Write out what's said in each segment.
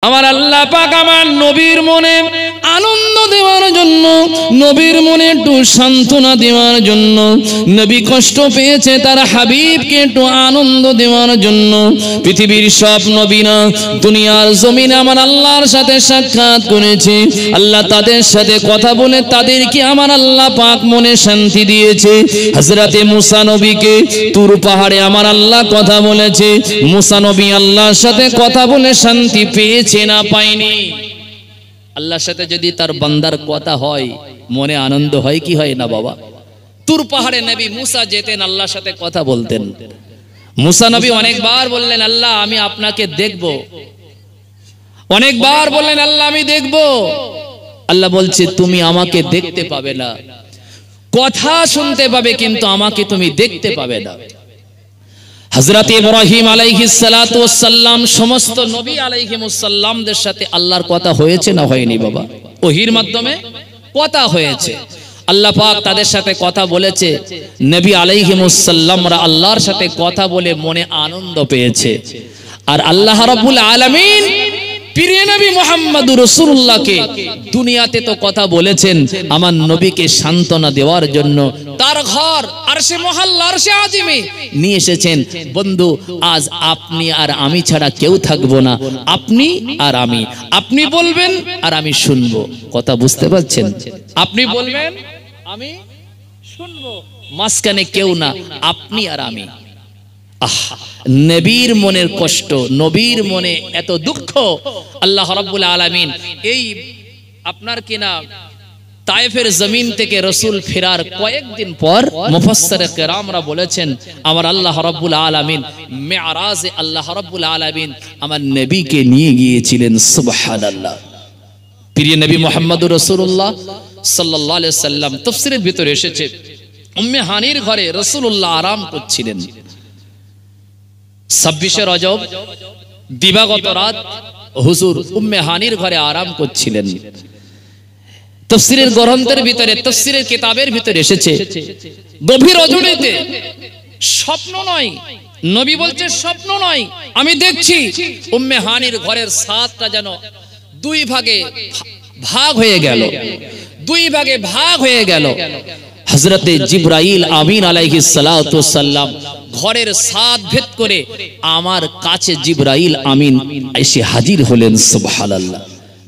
আমার আল্লাহ পাক আমার নবীর মনে আনন্দ দেওয়ার জন্য, নবীর মনে একটু সান্ত্বনা দেওয়ার জন্য, নবী কষ্ট পেয়েছে তার হাবিবকে একটু আনন্দ দেওয়ার জন্য পৃথিবীর সব নবী না, দুনিয়ার জমিনে আমার আল্লাহর সাথে সাক্ষাৎ করেছে। আল্লাহ তাদের সাথে কথা বলে তাদেরকে আমার আল্লাহ পাক মনে শান্তি দিয়েছে। হযরতে মুসা নবীকে তুর পাহাড়ে আমার আল্লাহ কথা বলেছে। মুসা নবী আল্লাহর সাথে কথা বলে শান্তি পেয়েছে না পায়নি? আল্লাহর সাথে যদি তার বান্দার কথা হয় মনে আনন্দ হয় কি হয় না বাবা? তুর পাহাড়ে নবী মুসা যেতেন, আল্লাহর সাথে কথা বলতেন। মুসা নবী অনেকবার বললেন আল্লাহ আমি আপনাকে দেখব, অনেকবার বললেন আল্লাহ আমি দেখব। আল্লাহ বলছে তুমি আমাকে দেখতে পাবে না, কথা শুনতে পাবে কিন্তু আমাকে তুমি দেখতে পাবে না। হযরত ইব্রাহিম আলাইহিস সালাতু ওয়াস সালাম সমস্ত নবী আলাইহিমুস সালামদের সাথে আল্লাহর কথা হয়েছে না হয়নি বাবা? ওহীর মাধ্যমে কথা হয়েছে। আল্লাহ পাক তাদের সাথে কথা বলেছে। নবী আলাইহিমুস সালামরা আল্লাহর সাথে কথা বলে মনে আনন্দ পেয়েছে। আর আল্লাহ রাব্বুল আলামিন প্রিয় নবী মুহাম্মদুর রাসূলুল্লাহকে দুনিয়াতে তো কথা বলেছেন আমার নবীকে সান্ত্বনা দেওয়ার জন্য তার ঘর আরশে মহল্লা আরশে আজিমে নিয়ে এসেছেন। বন্ধু আজ আপনি আর আমি ছাড়া কেউ থাকবো না, আপনি আর আমি, আপনি বলবেন আর আমি শুনবো। কথা বুঝতে পারছেন? আপনি বলবেন আমি শুনবো, মাঝখানে কেউ না, আপনি আর আমি। নবীর মনের কষ্ট, নবীর মনে এত দুঃখ। আল্লাহ রাব্বুল আলামিন এই আপনার কিনা তায়েফের জমিন থেকে রাসূল ফেরার কয়েকদিন পর মুফাসসিরে কেরামরা বলেছেন আমার আল্লাহ রাব্বুল আলামিন মেরাজে আল্লাহ রাব্বুল আলামিন আমার নবীকে নিয়ে গিয়েছিলেন। সুবহানাল্লাহ। প্রিয় নবী মুহাম্মদুর রাসূলুল্লাহ সাল্লাল্লাহু আলাইহি সাল্লাম তাফসীরের ভিতরে এসেছে উম্মে হানির ঘরে রাসূলুল্লাহ আরাম করছিলেন। 26 রজব দিবাগত রাত হুজুর উম্মে হানির ঘরে আরাম করছিলেন। তাফসীরের গ্রন্থের ভিতরে তাফসীরের কিতাবের ভিতরে এসেছে গভীর রজনীতে, স্বপ্ন নয়, নবী বলছে স্বপ্ন নয়, আমি দেখছি উম্মে হানির ঘরের ছাদটা যেন দুই ভাগে ভাগ হয়ে গেল, দুই ভাগে ভাগ হয়ে গেল। হযরতে জিবরাইল আমিন আলাইহিস সালাতু ওয়াস সালাম ঘরের ছাদ ভেদ করে আমার কাছে জিবরাইল আমিন এসে হাজির হলেন। সুবহানাল্লাহ।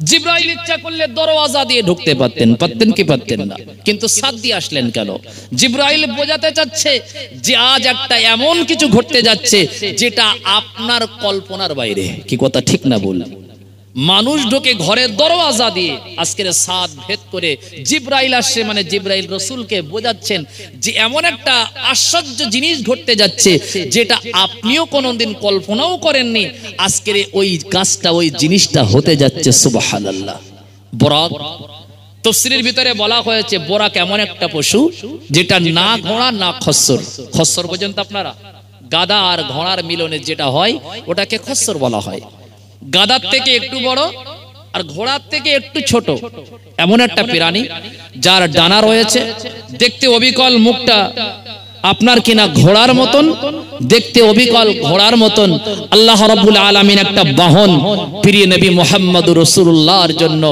জিবরাইল ইচ্ছা করলে দরওয়াজা দিয়ে ঢুকতে পারতেন, পারতেন কি পারতেন না, কিন্তু ছাদ দিয়ে আসলেন কেন? জিবরাইল বোঝাতে চাচ্ছে যে আজ একটা এমন কিছু ঘটতে যাচ্ছে যেটা আপনার কল্পনার বাইরে। কি কথা ঠিক না বল? মানুষ ঢোকে ঘরের দরওয়াজা দিয়ে, আজকের ছাদ ভেদ করে জিবরাইল আসছে, মানে জিবরাইল রাসূলকে বোঝাচ্ছেন যে এমন একটা আশ্চর্য জিনিস ঘটতে যাচ্ছে যেটা আপনিও কোনোদিন কল্পনাও করেননি। আজকের ওই কাজটা, ওই জিনিসটা হতে যাচ্ছে। সুবহানাল্লাহ। বরাক তাফসীরের ভিতরে বলা হয়েছে বরাক এমন একটা পশু যেটা না ঘোড়া না খচ্চর। খচ্চর পর্যন্ত আপনারা গাধা আর ঘোড়ার মিলনে যেটা হয় ওটাকে খচ্চর বলা হয়। গাধার থেকে একটু বড় আর ঘোড়ার থেকে একটু ছোট এমন একটা প্রাণী যার ডানা রয়েছে, দেখতে অবিকল, মুখটা আপনার কিনা ঘোড়ার মতন, দেখতে অবিকল ঘোড়ার মতন। আল্লাহ রাব্বুল আলামিন একটা বাহন প্রিয় নবী মুহাম্মদুর রাসূলুল্লাহর জন্য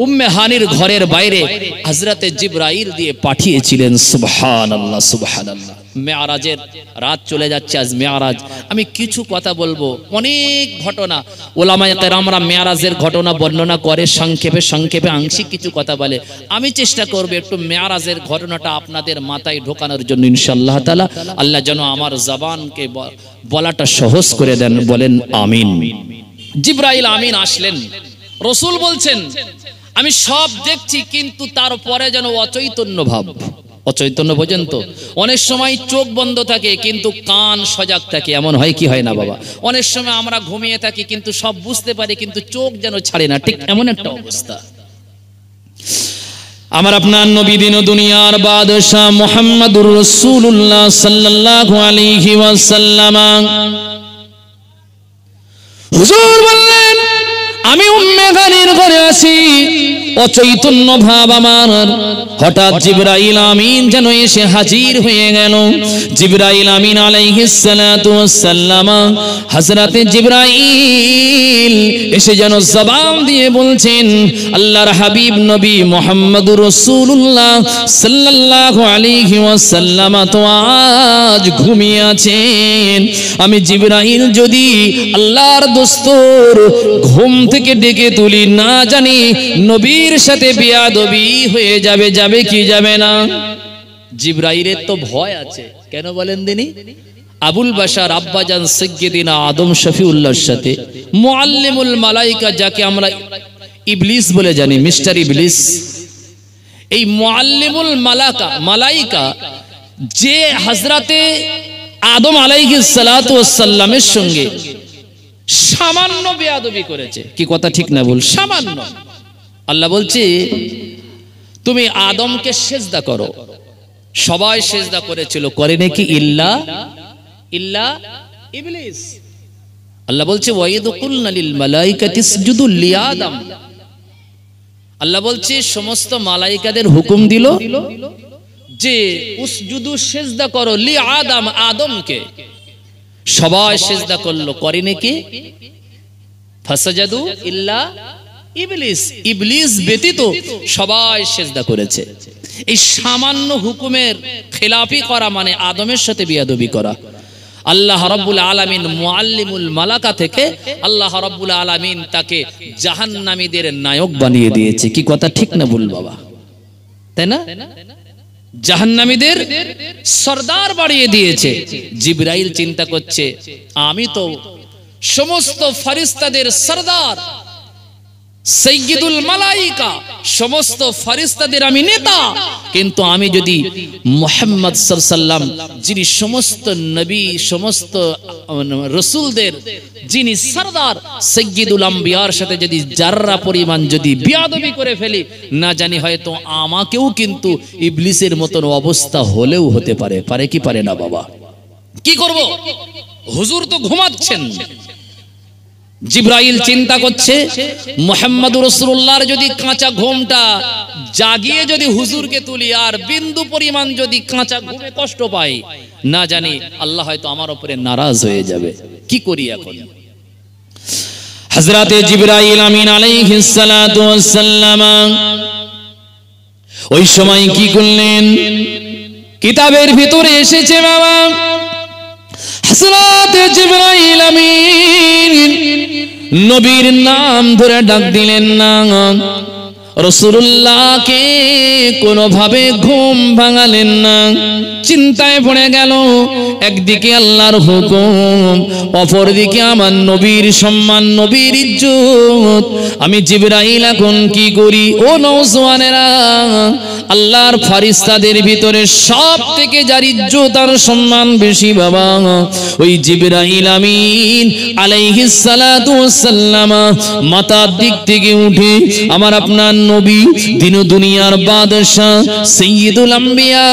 উম্মে হানির ঘরের বাইরে হযরতে জিবরাইল দিয়ে পাঠিয়েছিলেন। সুবহানাল্লাহ, সুবহানাল্লাহ। মেরাজের রাত চলে যাচ্ছে, আজ মেরাজ। আমি কিছু কথা বলবো, অনেক ঘটনা ওলামায়ে কেরামরা মেরাজের ঘটনা বর্ণনা করে সংক্ষেপে সংক্ষেপে আংশিক কিছু কথা বলে। আমি চেষ্টা করব একটু মেরাজের ঘটনাটা আপনাদের মাথায় ঢোকানোর জন্য ইনশাআল্লাহ তাআলা। আল্লাহ যেন আমার জবানকে বলাটা সহজ করে দেন, বলেন আমিন। জিবরাইল আমিন আসলেন, রাসূল বলছেন আমি সব দেখছি কিন্তু তারপরে যেন অচৈতন্য ভাব। অচৈতন্য পর্যন্ত অনেক সময় চোখ বন্ধ থাকে কিন্তু কান সজাগ থাকে, এমন হয় কি হয় না বাবা? অনেক সময় আমরা ঘুমিয়ে থাকি কিন্তু সব বুঝতে পারি কিন্তু চোখ যেন ছাড়ে না, ঠিক এমন একটা অবস্থা। আমার আপনার নবী দিন দুনিয়ার বাদশা মুহাম্মদুর রাসূলুল্লাহ সাল্লাল্লাহু আলাইহি ওয়াসাল্লাম হুজুর বললেন আমি উম্মে হানির ঘরে আছি, অচৈতন্য ভাব আমার। হঠাৎ জিবরাইল আমিন যেন এসে হাজির হয়ে গেল। জিবরাইল আমিন আলাইহিস সালাতু ওয়াস সালাম, হযরতে জিবরাইল এসে যেন জবান দিয়ে বলছেন, আল্লাহর হাবিব নবী মুহাম্মদুর রাসূলুল্লাহ সাল্লাল্লাহু আলাইহি ওয়াসাল্লাম তো আজ ঘুমিয়ে আছেন। আমি জিবরাইল যদি আল্লাহর দোস্তর ঘুম থেকে ডেকে তুলি, না জানি নবীর সাথে বেয়াদবি হয়ে যাবে। যাবে কি যাবে না? জিবরাইলের তো ভয় আছে। কেন বলেন দিনি? আবুল বাশার আব্বাজান সাইয়্যিদিনা আদম শফিউল্লাহর সাথে মুআল্লিমুল মালায়েকা, যাকে আমরা ইবলিস বলে জানি, মিস্টার ইবলিস, এই মুআল্লিমুল মালায়েকা যে হযরতে আদম আলাইহিস সালাতু ওয়াস সালামের সঙ্গে সামান্য বেয়াদবি করেছে। কি কথা ঠিক না ভুল? সামান্য। আল্লাহ বলছে তুমি আদমকে সেজদা করো। সবাই সেজদা করেছিল, করে নাকি? ইল্লা ইবলিস। আল্লাহ বলছে ওয়াইদ কুলনা লিল মালাইকাতি ইসজুদু লিআদম। আল্লাহ বলছে সমস্ত মালাইকাদের হুকুম দিল যে উসজুদু সেজদা করো লিআদম, আদমকে। সবাই সেজদা করলো, করে নাকি? ফাসাজাদু ইল্লা ইবলিস, ইবলিস ব্যতীত সবাই সেজদা করেছে। এই সামান্য হুকুমের খেলাফি করা মানে আদমের সাথে বিয়াদবি করা। আল্লাহ রাব্বুল আলামিন মুআল্লিমুল মালাকা থেকে আল্লাহ রাব্বুল আলামিন তাকে জাহান্নামীদের নায়ক বানিয়ে দিয়েছে। কি কথা ঠিক না ভুল বাবা? তাই না? জাহান্নামীদের সরদার বানিয়ে দিয়েছে। জিবরাইল চিন্তা করছে, আমি তো সমস্ত ফেরেশতাদের সরদার, সাইয়্যিদুল মালায়েকা, সমস্ত ফেরেশতাদের আমি নেতা, কিন্তু আমি যদি মুহাম্মদ সাল্লাল্লাহু আলাইহি ওয়াসাল্লাম, যিনি সমস্ত নবী সমস্ত রাসূলদের যিনি সরদার সাইয়্যিদুল আম্বিয়ার সাথে যদি যাররা পরিমাণ যদি বিয়াদবি করে ফেলি, না জানি হয়তো আমাকেও কিন্তু ইবলিসের মতন অবস্থা হলেও হতে পারে। পারে কি পারে না বাবা? কি করব? হুজুর তো ঘুমাচ্ছেন। জিবরাইল চিন্তা করছে মুহাম্মদুর রাসূলুল্লাহর যদি কাঁচা ঘুমটা জাগিয়ে যদি হুজুরকে তুলি আর বিন্দু পরিমাণ যদি কাঁচা ঘুমে কষ্ট পাই, না জানি আল্লাহ হয়তো আমার উপরে নারাজ হয়ে যাবে। কি করি এখন? হযরতে জিবরাইল আমিন আলাইহিস সালাতু ওয়াস সালাম ওই সময় কি করলেন? কিতাবের ভিতরে এসেছে বাবা, হযরতে জিবরাইল আমিন নবীর নাম ধরে ডাক দিলেন না। রাসূলুল্লাহকে কোনোভাবে ঘুম ভাঙালেন না। চিন্তায় পড়ে গেল, একদিকে আল্লাহর হুকুম, অপরদিকে আমার নবীর সম্মান, নবীর ইজ্জত। আমি জিবরাইল এখন কি করি? ও নওজওয়ানেরা, আল্লাহর ফেরেশতাদের ভিতরে সব থেকে যার ইজ্জত আর সম্মান বেশি বাবা, ওই জিবরাইল আমিন আলাইহিস সালাতু ওয়াস সালাম মাথার দিক থেকে উঠে আমার আপনার নবী, দিন দুনিয়ার বাদশা, সাইয়্যিদুল আম্বিয়া,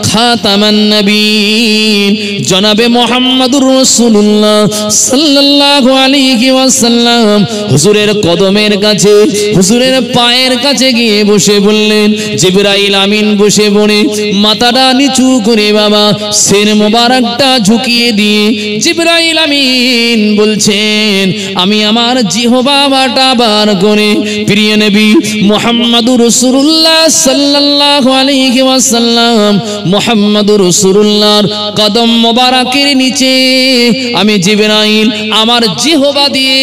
খাতামান নবীন, জনাবে মুহাম্মদুর রাসূলুল্লাহ সাল্লাল্লাহু আলাইহি ওয়াসাল্লাম হুজুরের কদমের কাছে, হুজুরের পায়ের কাছে গিয়ে বসে বললেন। জিবরাইল আমিন বসে পড়ে মাথাটা নিচু করে বাবা সির মোবারকটা ঝুঁকিয়ে দিয়ে জিবরাইল আমিন বলছেন, আমি আমার জিহ্বাটা বার করে প্রিয় নবী মুহাম্মদুর রাসূলুল্লাহ সাল্লাল্লাহু আলাইহি ওয়াসাল্লাম, মুহাম্মদুর রাসূলুল্লাহর কদম মোবারকের নিচে আমি জিবরাইল আমার জিহ্বা দিয়ে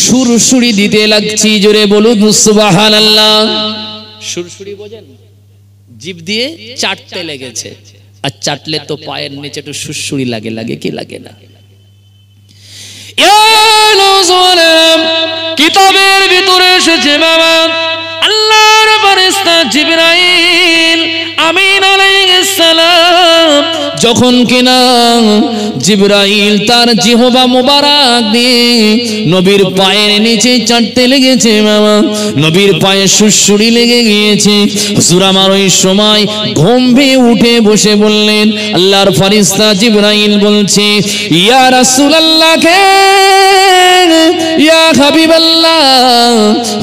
সুরসুরি দিতে লাগছি। জোরে বলুন সুবহানাল্লাহ। সুরসুরি বোঝেন? জিভ দিয়ে চাটতে লেগেছে, আর চাটলে তো পায়ের নিচে একটু সুরসুরি লাগে, লাগে কি লাগে না? কিতাবের ভিতরে এসেছে বাবা, আল্লাহর ফেরেশতা জিবরাইল আমিন আলাইহিস সালাম যখন কিনা জিবরাইল তার জিহবা মোবারক দিয়ে নবীর পায়ের নিচে চাটতে লেগেছে বাবা, নবীর পায়ে সুড়সুড়ি লেগে গিয়েছে। হুজুর আমার ওই সময় ঘুম ভেঙে উঠে বসে বললেন, আল্লাহর ফেরেশতা জিবরাইল বলছে, ইয়া রাসূলুল্লাহ কে ইয়া হাবিবাল্লাহ,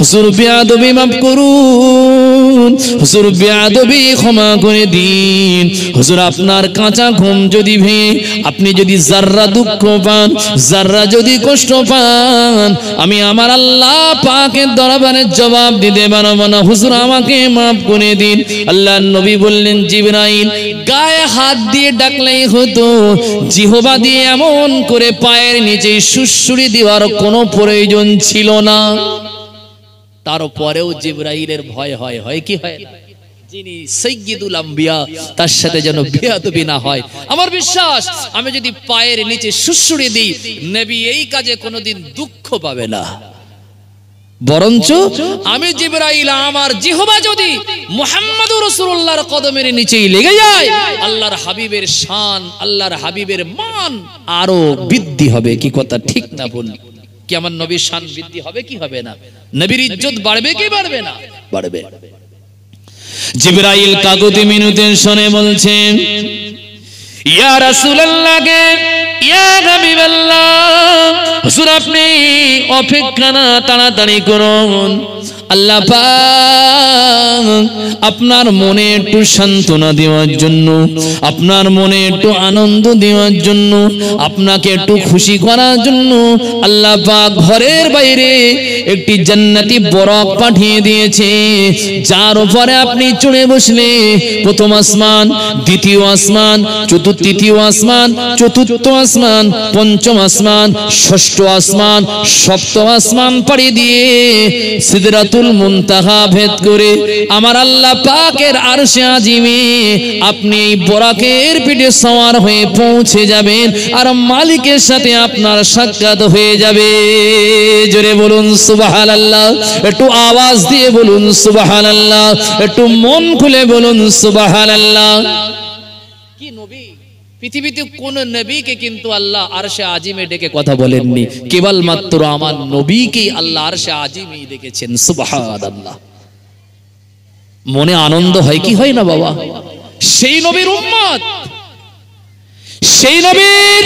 হুজুর বেয়াদবি মাফ করুন, হুজুর বেয়াদবি ক্ষমা করে দিন। হুজুর আপনার কাঁচা ঘুম যদি ভেঙে আপনি যদি যাররা দুঃখ পান, যাররা যদি কষ্ট পান, আমি আমার আল্লাহ পাকের দরবারে জবাব দিতে পারবো না। হুজুর আমাকে মাফ করে দিন। আল্লাহর নবী বললেন, জিবরাইল গায়ে হাত দিয়ে ডাকলেই হতো, জিহবা দিয়ে এমন করে পায়ের নিচে সুড়সুড়ি দেওয়ার কোনো প্রয়োজন ছিল না। তারপরেও জিবরাইলের ভয় হয় কি হয় না? যিনি সাইয়্যিদুল আম্বিয়া তার সাথে যেন বেয়াদবি না হয়। আমার বিশ্বাস আমি যদি পায়ের নিচে সুড়সুড়ি দিই, নবী এই কাজে কোনোদিন দুঃখ পাবে না। বরঞ্চ আমি জিবরাইল আমার জিহবা যদি মুহাম্মদুর রাসূলুল্লাহর কদমের নিচেই লেগে যায়, আল্লাহর হাবিবের শান, আল্লাহর হাবিবের মান আরো বৃদ্ধি হবে। কি কথা ঠিক না বল? কি আমার নবীর শান বৃদ্ধি হবে কি হবে না? নবীর ইজ্জত বাড়বে কি বাড়বে না? বাড়বে। জিবরাইল কাগতি মিনতে শুনে বলছেন, ইয়া রাসূলুল্লাহ কে ইয়া হাবিবাল্লাহ, হুজুর আপনি অপেক্ষা না তাড়াতাড়ি করুন। আল্লাহ পাক আপনার মনে একটু সান্ত্বনা দেওয়ার জন্য, আপনার মনে একটু আনন্দ দেওয়ার জন্য, আপনাকে একটু খুশি করার জন্য আল্লাহ পাক ঘরের বাইরে একটি জান্নাতি বরক পাঠিয়ে দিয়েছে, যার উপরে আপনি চড়ে বসলে প্রথম আসমান, দ্বিতীয় আসমান, তৃতীয় আসমান, চতুর্থ আসমান, পঞ্চম আসমান, ষষ্ঠ আসমান, সপ্তম আসমান পাড়ি দিয়ে সিদরাতুল মুনতাহা ভেদ করে আমার আল্লাহ পাকের আরশে আজিমে আপনি এই বরাকের পিঠে সওয়ার হয়ে পৌঁছে যাবেন, আর মালিকের সাথে আপনার সাক্ষাৎ হয়ে যাবে। জোরে বলুন সুবহানাল্লাহ, একটু আওয়াজ দিয়ে বলুন সুবহানাল্লাহ, একটু মন খুলে বলুন সুবহানাল্লাহ। কি নবী, পৃথিবীতে কোন নবীকে কিন্তু আল্লাহ আরশে আজিমে ডেকে কথা বলেননি, কেবলমাত্র আমার নবীকেই আল্লাহ আরশে আজিমে ডেকেছেন। সুবহানাল্লাহ। মনে আনন্দ হয় কি হয় না বাবা? সেই নবীর উম্মত, সেই নবীর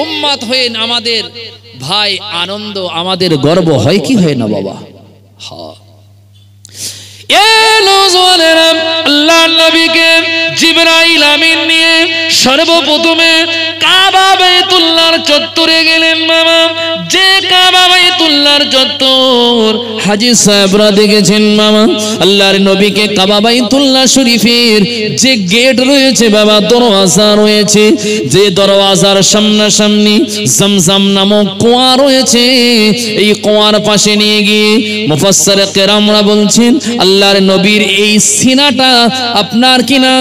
উম্মত হয়ে আমাদের ভাই আনন্দ, আমাদের গর্ব হয় কি হয় না বাবা? হ্যাঁ। আল্লাহর নবীকে জিবরাইল আমিন নিয়ে সর্বপ্রথমে কাবা বাইতুল্লাহর চত্বরে গেলেন মামা। যে কাবা বাইতুল্লাহর চত্বর হাজী সাহেবরা দেখেছেন মামা, আল্লাহর নবীকে কাবা বাইতুল্লাহ শরীফের যে গেট রয়েছে বাবা, দরওয়াজা রয়েছে, যে দরওয়াজার সামনাসামনি জমজম নামক কুয়া রয়েছে, এই কুয়ার পাশে নিয়ে গিয়ে মুফাসসিরে কেরামরা বলছেন আল্লাহর নবীর এই সিনাটা আপনার কিনা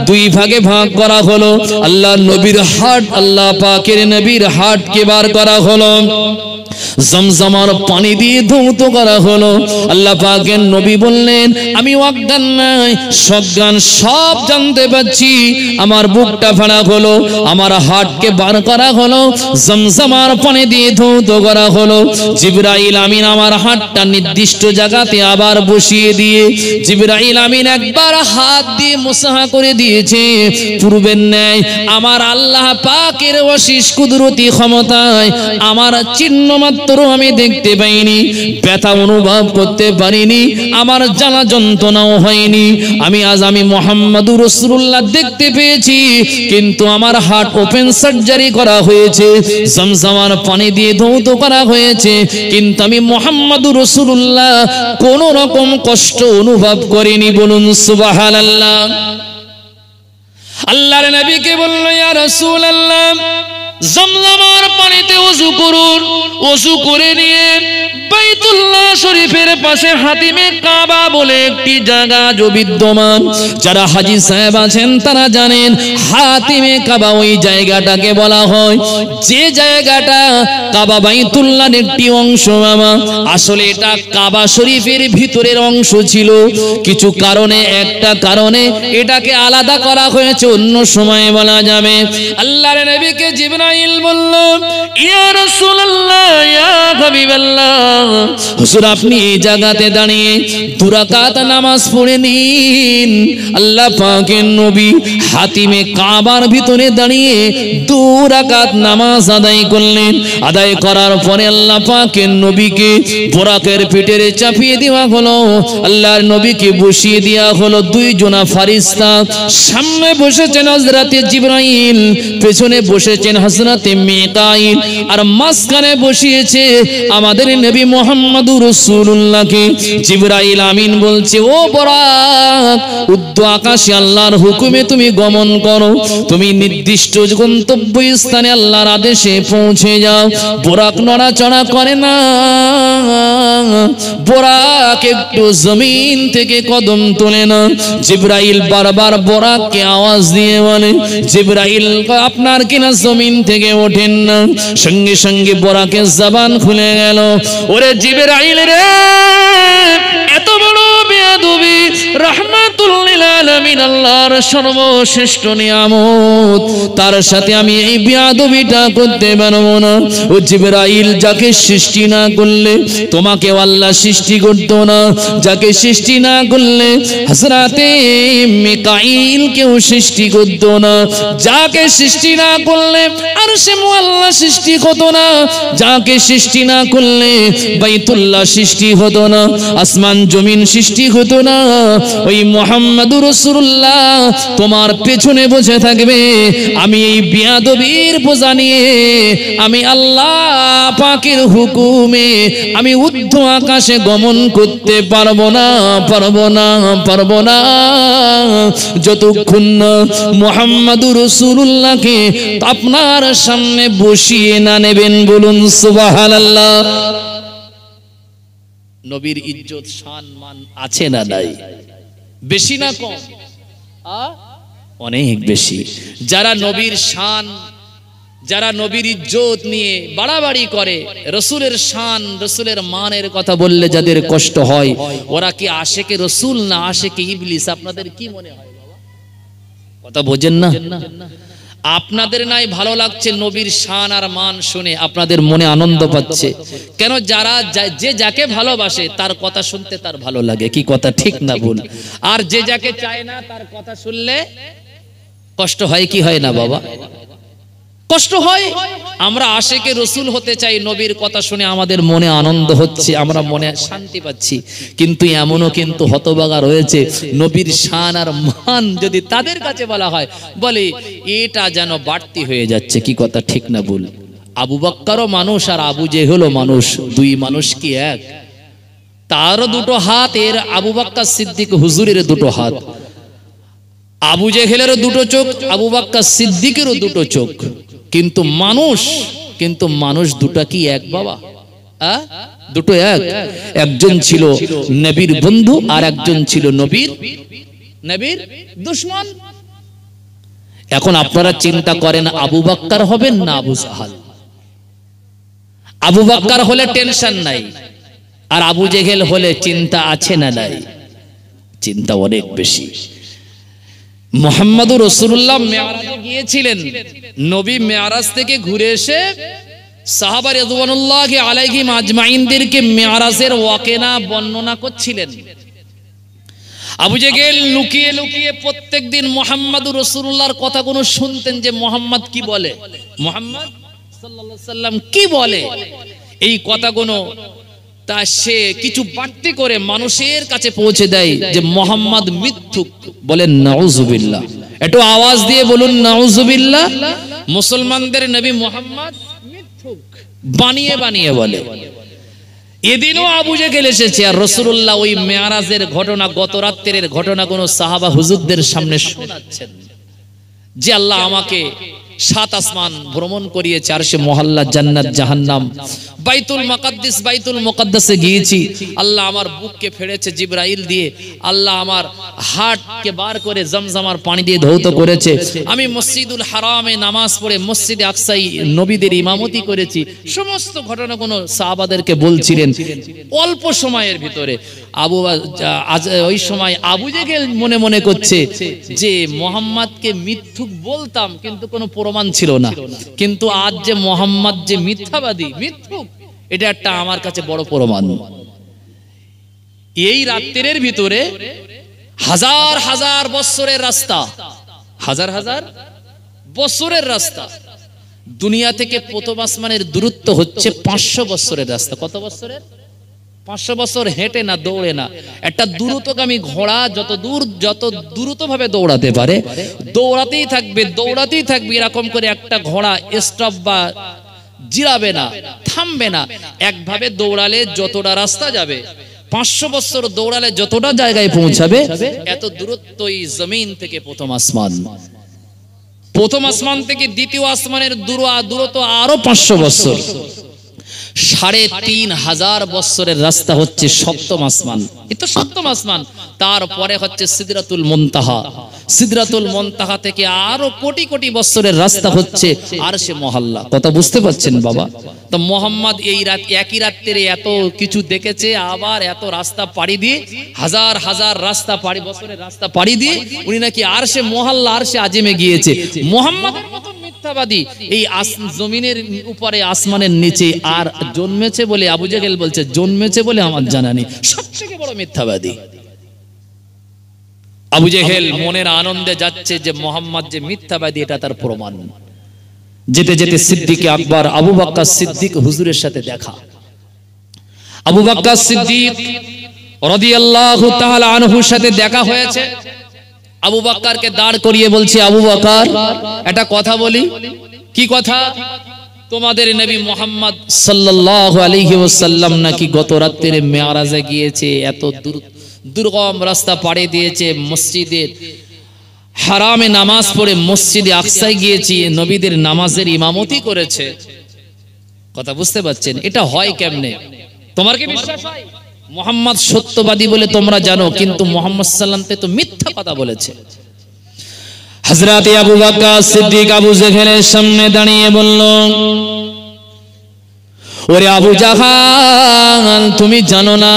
দুই ভাগে ভাগ করা হলো। আল্লাহর নবীর হাট, আল্লাহ পাকের নবীর হাটকে বার করা হলো, জমজমার পানি দিয়ে ধৌত করা হলো। আল্লাহ পাকের নবী বললেন, আমি অজ্ঞান নাই, সজ্ঞান সব জানতে পাচ্ছি। আমার বুকটা ফাড়া হলো, আমার হাটকে বার করা হলো, জমজমার পানি দিয়ে ধৌত করা হলো। জিবরাইল আমিন আমার হাটটা নির্দিষ্ট জায়গাতে আবার বসিয়ে দিয়ে জিবরাইল আমিন একবার হাত দিয়ে মুসাহা করে দিয়েছে। পূর্বের ন্যায় আমার আল্লাহ পাকের অশেষ কুদরতি ক্ষমতায় আমার চিহ্ন মাত্র আমি দেখতে পাইনি, ব্যথা অনুভব করতে পারিনি, আমার জ্বালা যন্ত্রণাও হয়নি। আমি মুহাম্মদুর রাসূলুল্লাহ দেখতে পেয়েছি, কিন্তু আমার হার্ট ওপেন সার্জারি করা হয়েছে, জমজমার পানি দিয়ে ধৌত করা হয়েছে, কিন্তু আমি মুহাম্মদুর রাসূলুল্লাহ কোন রকম কষ্ট অনুভব করিনি। বলুন সুবহানাল্লাহ। আল্লাহর নবীকে বলল, ইয়া রাসূলুল্লাহ জমজমের পানিতে ওযু করুন, ওযু করে নিয়ে বাইতুল্লাহ শরীফের পাশে হাতিমে কাবা বলে একটি জায়গা বিদ্যমান। যারা হাজী সাহেব আছেন তারা জানেন হাতিমে কাবা ওই জায়গাটাকে বলা হয়, যে জায়গাটা কাবা বাইতুল্লাহর একটি অংশ। বাবা আসলে এটা কাবা শরীফের ভিতরের অংশ ছিল, কিছু কারণে একটা কারণে এটাকে আলাদা করা হয়েছে, অন্য সময় বলা যাবে। আল্লাহর নবীকে জিবরাইল বলল, ইয়া রাসূলুল্লাহ, ইয়া হাবিবাল্লাহ, হুজুর আপনি এই জায়গাতে দাঁড়িয়ে 2 রাকাত নামাজ পড়ে নিন। আল্লাহ পাকের নবী হাতিমে কাবার ভিতরে দাঁড়িয়ে 2 রাকাত নামাজ আদায় করলেন। আদায় করার পরে আল্লাহ পাকের নবীকে বোরাকের পিঠে চাপিয়ে দেওয়া হলো, আল্লাহর নবীকে বসিয়ে দেওয়া হলো 2 জনা ফারিস্তা। সামনে বসেছেন হযরতে জিবরাইল, পেছনে বসেছেন হযরতে মিকাইল, আর মাঝখানে বসিয়েছে আমাদের নবী মুহাম্মদুর রাসূলুল্লাহকে। জিবরাইল আমিন বলছে, ও বোরাক, উর্ধ্ব আকাশে আল্লাহর হুকুমে তুমি গমন করো, তুমি নির্দিষ্ট গন্তব্য স্থানে আল্লাহর আদেশে পৌঁছে যাও। বোরাক নড়াচড়া করে না, বোরাক একটু জমিন থেকে কদম তোলে না। জিবরাইল বারবার বোরাককে আওয়াজ দিয়ে বলে, জিবরাইল আপনার কিনা জমিন থেকে ওঠেন না। সঙ্গে সঙ্গে বোরাকের জবান খুলে গেল। ওরে জিবরাইল রে, এত বড় বেয়াদবি, রাহমাতুল লিল আলামিন আল্লাহর সর্বশ্রেষ্ঠ নিয়ামত, তার সাথে আমি এই বেয়াদবিটা করতে পারবো না। ও জিবরাইল, যাকে সৃষ্টি না করলে তোমাকে আল্লাহ সৃষ্টি করতো না, যাকে সৃষ্টি না করলে হযরতে মিকাইল কেউ সৃষ্টি করতো না, যাকে সৃষ্টি না করলে আরশে মুআল্লা সৃষ্টি হতো না, যাকে সৃষ্টি না করলে বাইতুল্লাহ সৃষ্টি হতো না, আসমান জমিন সৃষ্টি হতো না, ওই মুহাম্মদুর রাসূলুল্লাহ তোমার পেছনে বসে থাকবে। আমি এই বেয়াদবির বোঝা নিয়ে আমি আল্লাহ পাকের হুকুমে আমি ঊর্ধ্ব আকাশে গমন করতে পারবো না, পারবো না, পারবো না, যতক্ষণ না মুহাম্মদুর রাসূলুল্লাহকে আপনার সামনে বসিয়ে না নেবেন। বলুন সুবহানাল্লাহ। নবীর ইজ্জত শান মান আছে না নাই? বেশি না কম? অনেক বেশি। যারা নবীর শান, যারা নবীর ইজ্জত নিয়ে বাড়াবাড়ি করে, রসুলের শান রসুলের মানের কথা বললে যাদের কষ্ট হয়, ওরা কি আশেকে রসুল না আশেকে ইবলিস? আপনাদের কি মনে হয় বাবা? কথা বোঝেন না? আপনাদের নাই ভালো লাগছে নবীর শান আর মান শুনে, আপনাদের মনে আনন্দ পাচ্ছে কেন? যারা যে যাকে ভালোবাসে তার কথা শুনতে তার ভালো লাগে, কি কথা ঠিক না ভুল? আর যে যাকে চায় না তার কথা শুনলে কষ্ট হয় কি হয় না বাবা? কষ্ট হয়। আমরা আশেকে রসুল হতে চাই, নবীর কথা শুনে আমাদের মনে আনন্দ হচ্ছে, আমরা মনে শান্তি পাচ্ছি, কিন্তু এমনও কিন্তু হতভাগা রয়েছে, নবীর শান আর মান যদি তাদের কাছে বলা হয়, বলে এটা যেন বাড়তি হয়ে যাচ্ছে, কি কথা ঠিক না ভুল? আবু বকরও মানুষ আর আবু জেহেলও মানুষ, 2 মানুষ কি এক? তারও 2 হাত, এর আবু বকর সিদ্দিক হুজুরের 2 হাত, আবু জেহেলেরও 2 চোখ, আবু বকর সিদ্দিকেরও 2 চোখ, কিন্তু মানুষ 2টা কি এক বাবা? 2টো এক। একজন ছিল নবীর বন্ধু আর একজন ছিল নবীর দুশমন। এখন আপনারা চিন্তা করেন আবু বকর হবেন না আবু জাহাল? আবু বকর হলে টেনশন নাই, আর আবু জেহেল হলে চিন্তা আছে না নাই? চিন্তা অনেক বেশি। মুহাম্মদুর রাসূলুল্লাহ মেরাজে গিয়েছিলেন, নবী মেরাজ থেকে ঘুরে এসে সাহাবা রিদওয়ানুল্লাহি আলাইহিম আজমাইনদেরকে মেরাজের ওয়াকিয়া বর্ণনা করছিলেন। আবু জেহেল লুকিয়ে লুকিয়ে প্রত্যেকদিন মুহাম্মদুর রাসূলুল্লাহর কথাগুলো শুনতেন, যে মুহাম্মদ কি বলে, মুহাম্মদ সাল্লাল্লাহু আলাইহি সাল্লাম কি বলে, এই কথাগুলো তা সে কিছু বাড়তি করে মানুষের কাছে পৌঁছে দেয় যে মুহাম্মদ মিথ্যুক। বলেন নাউজুবিল্লাহ, একটু আওয়াজ দিয়ে বলুন নাউজুবিল্লাহ। মুসলমানদের নবী মুহাম্মদ মিথ্যুক, বানিয়ে বানিয়ে বলে। এদিনও আবু জেহেল এসেছে, আর রাসূলুল্লাহ ওই মেরাজের ঘটনা, গত রাতের ঘটনাগুলো সাহাবা হুজুরদের সামনে শোনাচ্ছেন, যে আল্লাহ আমাকে সাত আসমান ভ্রমণ করিয়েছে, আরশে মহল্লা, জান্নাত, জাহান্নাম, বাইতুল মুকাদ্দাস, বাইতুল মুকাদ্দাসে গিয়েছি। আল্লাহ আমার বুককে ফেড়েছে জিবরাইল দিয়ে, আল্লাহ আমার হার্টকে বার করে জমজমার পানি দিয়ে ধৌত করেছে। আমি মসজিদুল হারামে নামাজ পড়ে মসজিদে আকসাই নবীদের ইমামতি করেছি। সমস্ত ঘটনাগুলো সাহাবাদেরকে বলছিলেন অল্প সময়ের ভিতরে। ওই সময় আবু জেহেল মনে মনে করছে যে মোহাম্মদকে মিথ্যুক বলতাম, কিন্তু কোনো প্রমাণ ছিল না। কিন্তু আজ যে মোহাম্মদ যে মিথ্যাবাদী, মিথ্যুক, এটা একটা আমার কাছে বড় প্রমাণ। এই রাত্রির ভিতরে হাজার হাজার বছরের রাস্তা, হাজার হাজার বছরের রাস্তা। দুনিয়া থেকে প্রথম আসমানের দূরত্ব হচ্ছে 500 বছরের রাস্তা। কত বছরের? 500 বছর হেঁটে না, দৌড়ে না। একটা দ্রুতগামী ঘোড়া যত দ্রুত ভাবে দৌড়াতে পারে, দৌড়াতেই থাকবে, দৌড়াতেই থাকবে। এরকম করে একটা ঘোড়া স্টপ বা জিরাবে না, থামবে না। একভাবে দৌড়ালে যতটা রাস্তা যাবে, 500 বছর দৌড়ালে যতটা জায়গায় পৌঁছাবে, এত দূরত্বই জমিন থেকে প্রথম আসমান। প্রথম আসমান থেকে দ্বিতীয় আসমানের দূরত্ব আরো 500 বছর। 3500 বছরের রাস্তা হচ্ছে সপ্তম আসমান। এটা সপ্তম আসমান। তারপরে হচ্ছে সিদরাতুল মুনতাহা। সিদরাতুল মুনতাহা থেকে আরো কোটি কোটি বছরের রাস্তা হচ্ছে আরশে মহল্লা। কথা বুঝতে পারছেন বাবা? তো মোহাম্মদ এই রাত, একই রাত্রে এত কিছু দেখেছে, আবার এত রাস্তা পাড়ি দিয়ে, হাজার হাজার রাস্তা পাড়ি, বছরের রাস্তা পাড়ি দিয়ে উনি নাকি আরশে মহল্লা, আরশে আজিমে গিয়েছে। মোহাম্মদের মতো মিথ্যাবাদী এই জমিনের উপরে, আসমানের নিচে আর জন্মেছে বলে আবু জেহেল বলছে, জন্মেছে বলে আমার জানা নেই। সবথেকে বড় মিথ্যাবাদী আবু জেহেল মনের আনন্দে যাচ্ছে যে মোহাম্মদ যে মিথ্যাবাদী, এটা তার প্রমাণ। যেতে যেতে সিদ্দিক আকবর আবু বকর সিদ্দিক হুজুরের সাথে দেখা। আবু বকর সিদ্দিক রাদিয়াল্লাহু তাআলা আনহুর সাথে দেখা হয়েছে। আবু বকরকে দাঁড় করিয়ে বলছি, আবু বকর একটা কথা বলি। কি কথা? তোমাদের নবী মুহাম্মদ সাল্লাল্লাহু আলাইহি ওয়াসাল্লাম নাকি গত রাতে মেরাজে গিয়েছে, এত দুর্গম রাস্তা পাড়ি দিয়েছে, মসজিদের হারামে নামাজ পড়ে মসজিদে আকসায় গিয়েছি, নবীদের নামাজের ইমামতি করেছে। কথা বুঝতে পারছেন? এটা হয় কেমনে? তোমার কি বিশ্বাস হয় মুহাম্মদ সত্যবাদী বলে তোমরা জানো, কিন্তু মুহাম্মদ সাল্লাল্লাহু আলাইহি ওয়াসাল্লাম তো মিথ্যা কথা বলেছে। হযরত আবু বকর সিদ্দিক আবু জেহেলের সামনে দাঁড়িয়ে বলল, ওরে আবু জাহাল, তুমি জানো না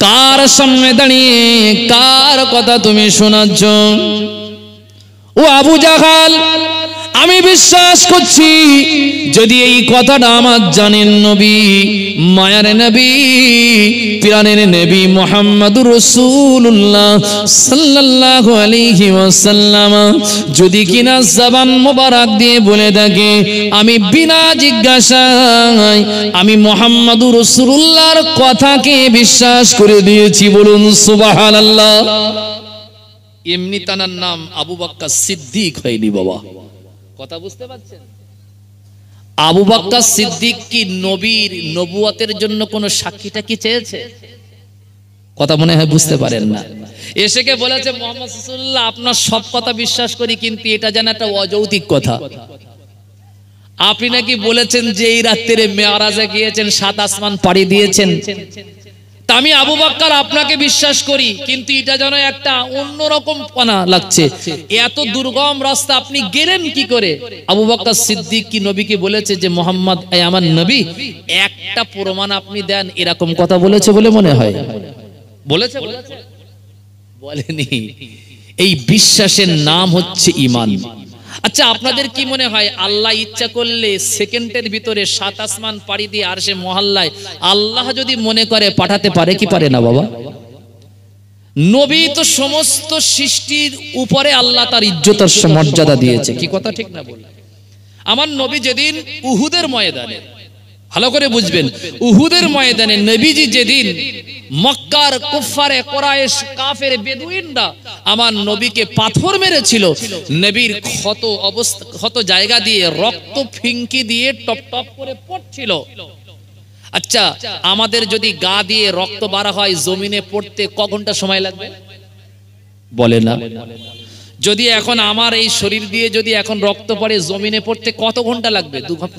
কার সামনে দাঁড়িয়ে কার কথা তুমি শোনাচ্ছ? ও আবু জাহাল, আমি বিশ্বাস করছি যদি এই কথাটা আমার জানেন নবী, মায়ার নবী, প্রাণের নবী মুহাম্মদুর রাসূলুল্লাহ সাল্লাল্লাহু আলাইহি ওয়াসাল্লাম যদি কিনা জবান মোবারক দিয়ে বলে থাকে, আমি বিনা জিজ্ঞাসায় আমি মুহাম্মদুর রাসূলুল্লাহর কথাকে বিশ্বাস করে দিয়েছি। বলুন সুবহানাল্লাহ। এমনি তার নাম আবু বকর সিদ্দিক হয়নি বাবা। কথা বুঝতে পারছেন? আবু বকর সিদ্দিক কি নবীর নবুয়তের জন্য কোন সাক্ষীটা কি চেয়েছে? কথা মনে হয় বুঝতে পারেন না। এসে কে বলেছে, মুহাম্মদ রাসূলুল্লাহ আপনার সব কথা বিশ্বাস করি, কিন্তু এটা যেন একটা অযৌক্তিক কথা। আপনি নাকি বলেছেন যে এই রাত্রে মেরাজে গিয়েছেন, 7 আসমান পাড়ি দিয়েছেন। তা আমি আবু বকর আপনাকে বিশ্বাস করি, কিন্তু এটা যেন একটা অন্যরকম পানা লাগছে। এত দুর্গম রাস্তা আপনি গেলেন কি করে? আবু বকর সিদ্দিক কি নবীকে বলেছে যে মুহাম্মদ আমার নবী, একটা প্রমাণ আপনি দেন, এরকম কথা বলেছে বলে মনে হয়? বলেছে? বলেনি। এই বিশ্বাসের নাম হচ্ছে ঈমান। আচ্ছা, আপনাদের কি মনে হয় আল্লাহ ইচ্ছা করলে সেকেন্ডের ভিতরে 7 আসমান পাড়ি দিয়ে আরশে মহল্লায় আল্লাহ যদি মনে করে পাঠাতে পারে কি পারে না বাবা? নবী তো সমস্ত সৃষ্টির উপরে আল্লাহ তার ইজ্জত আর মর্যাদা দিয়েছে। কি কথা ঠিক না বল? আমার নবী যেদিন উহুদের ময়দানে, ভালো করে বুঝবেন, উহুদের ময়দানে নবীজি যেদিন মক্কার কুফারে কুরাইশ কাফের বেদুইনরা আমার নবীকে পাথর মেরেছিল, নবীর ক্ষত জায়গা দিয়ে রক্ত ফিঙ্কি দিয়ে টপ টপ করে পড়ছিল। আচ্ছা, আমাদের যদি গা দিয়ে রক্ত বার হয় জমিনে পড়তে ক ঘন্টা সময় লাগবে? বলে না। যদি এখন আমার এই শরীর দিয়ে যদি এখন রক্ত পড়ে জমিনে পড়তে কত ঘন্টা লাগবে?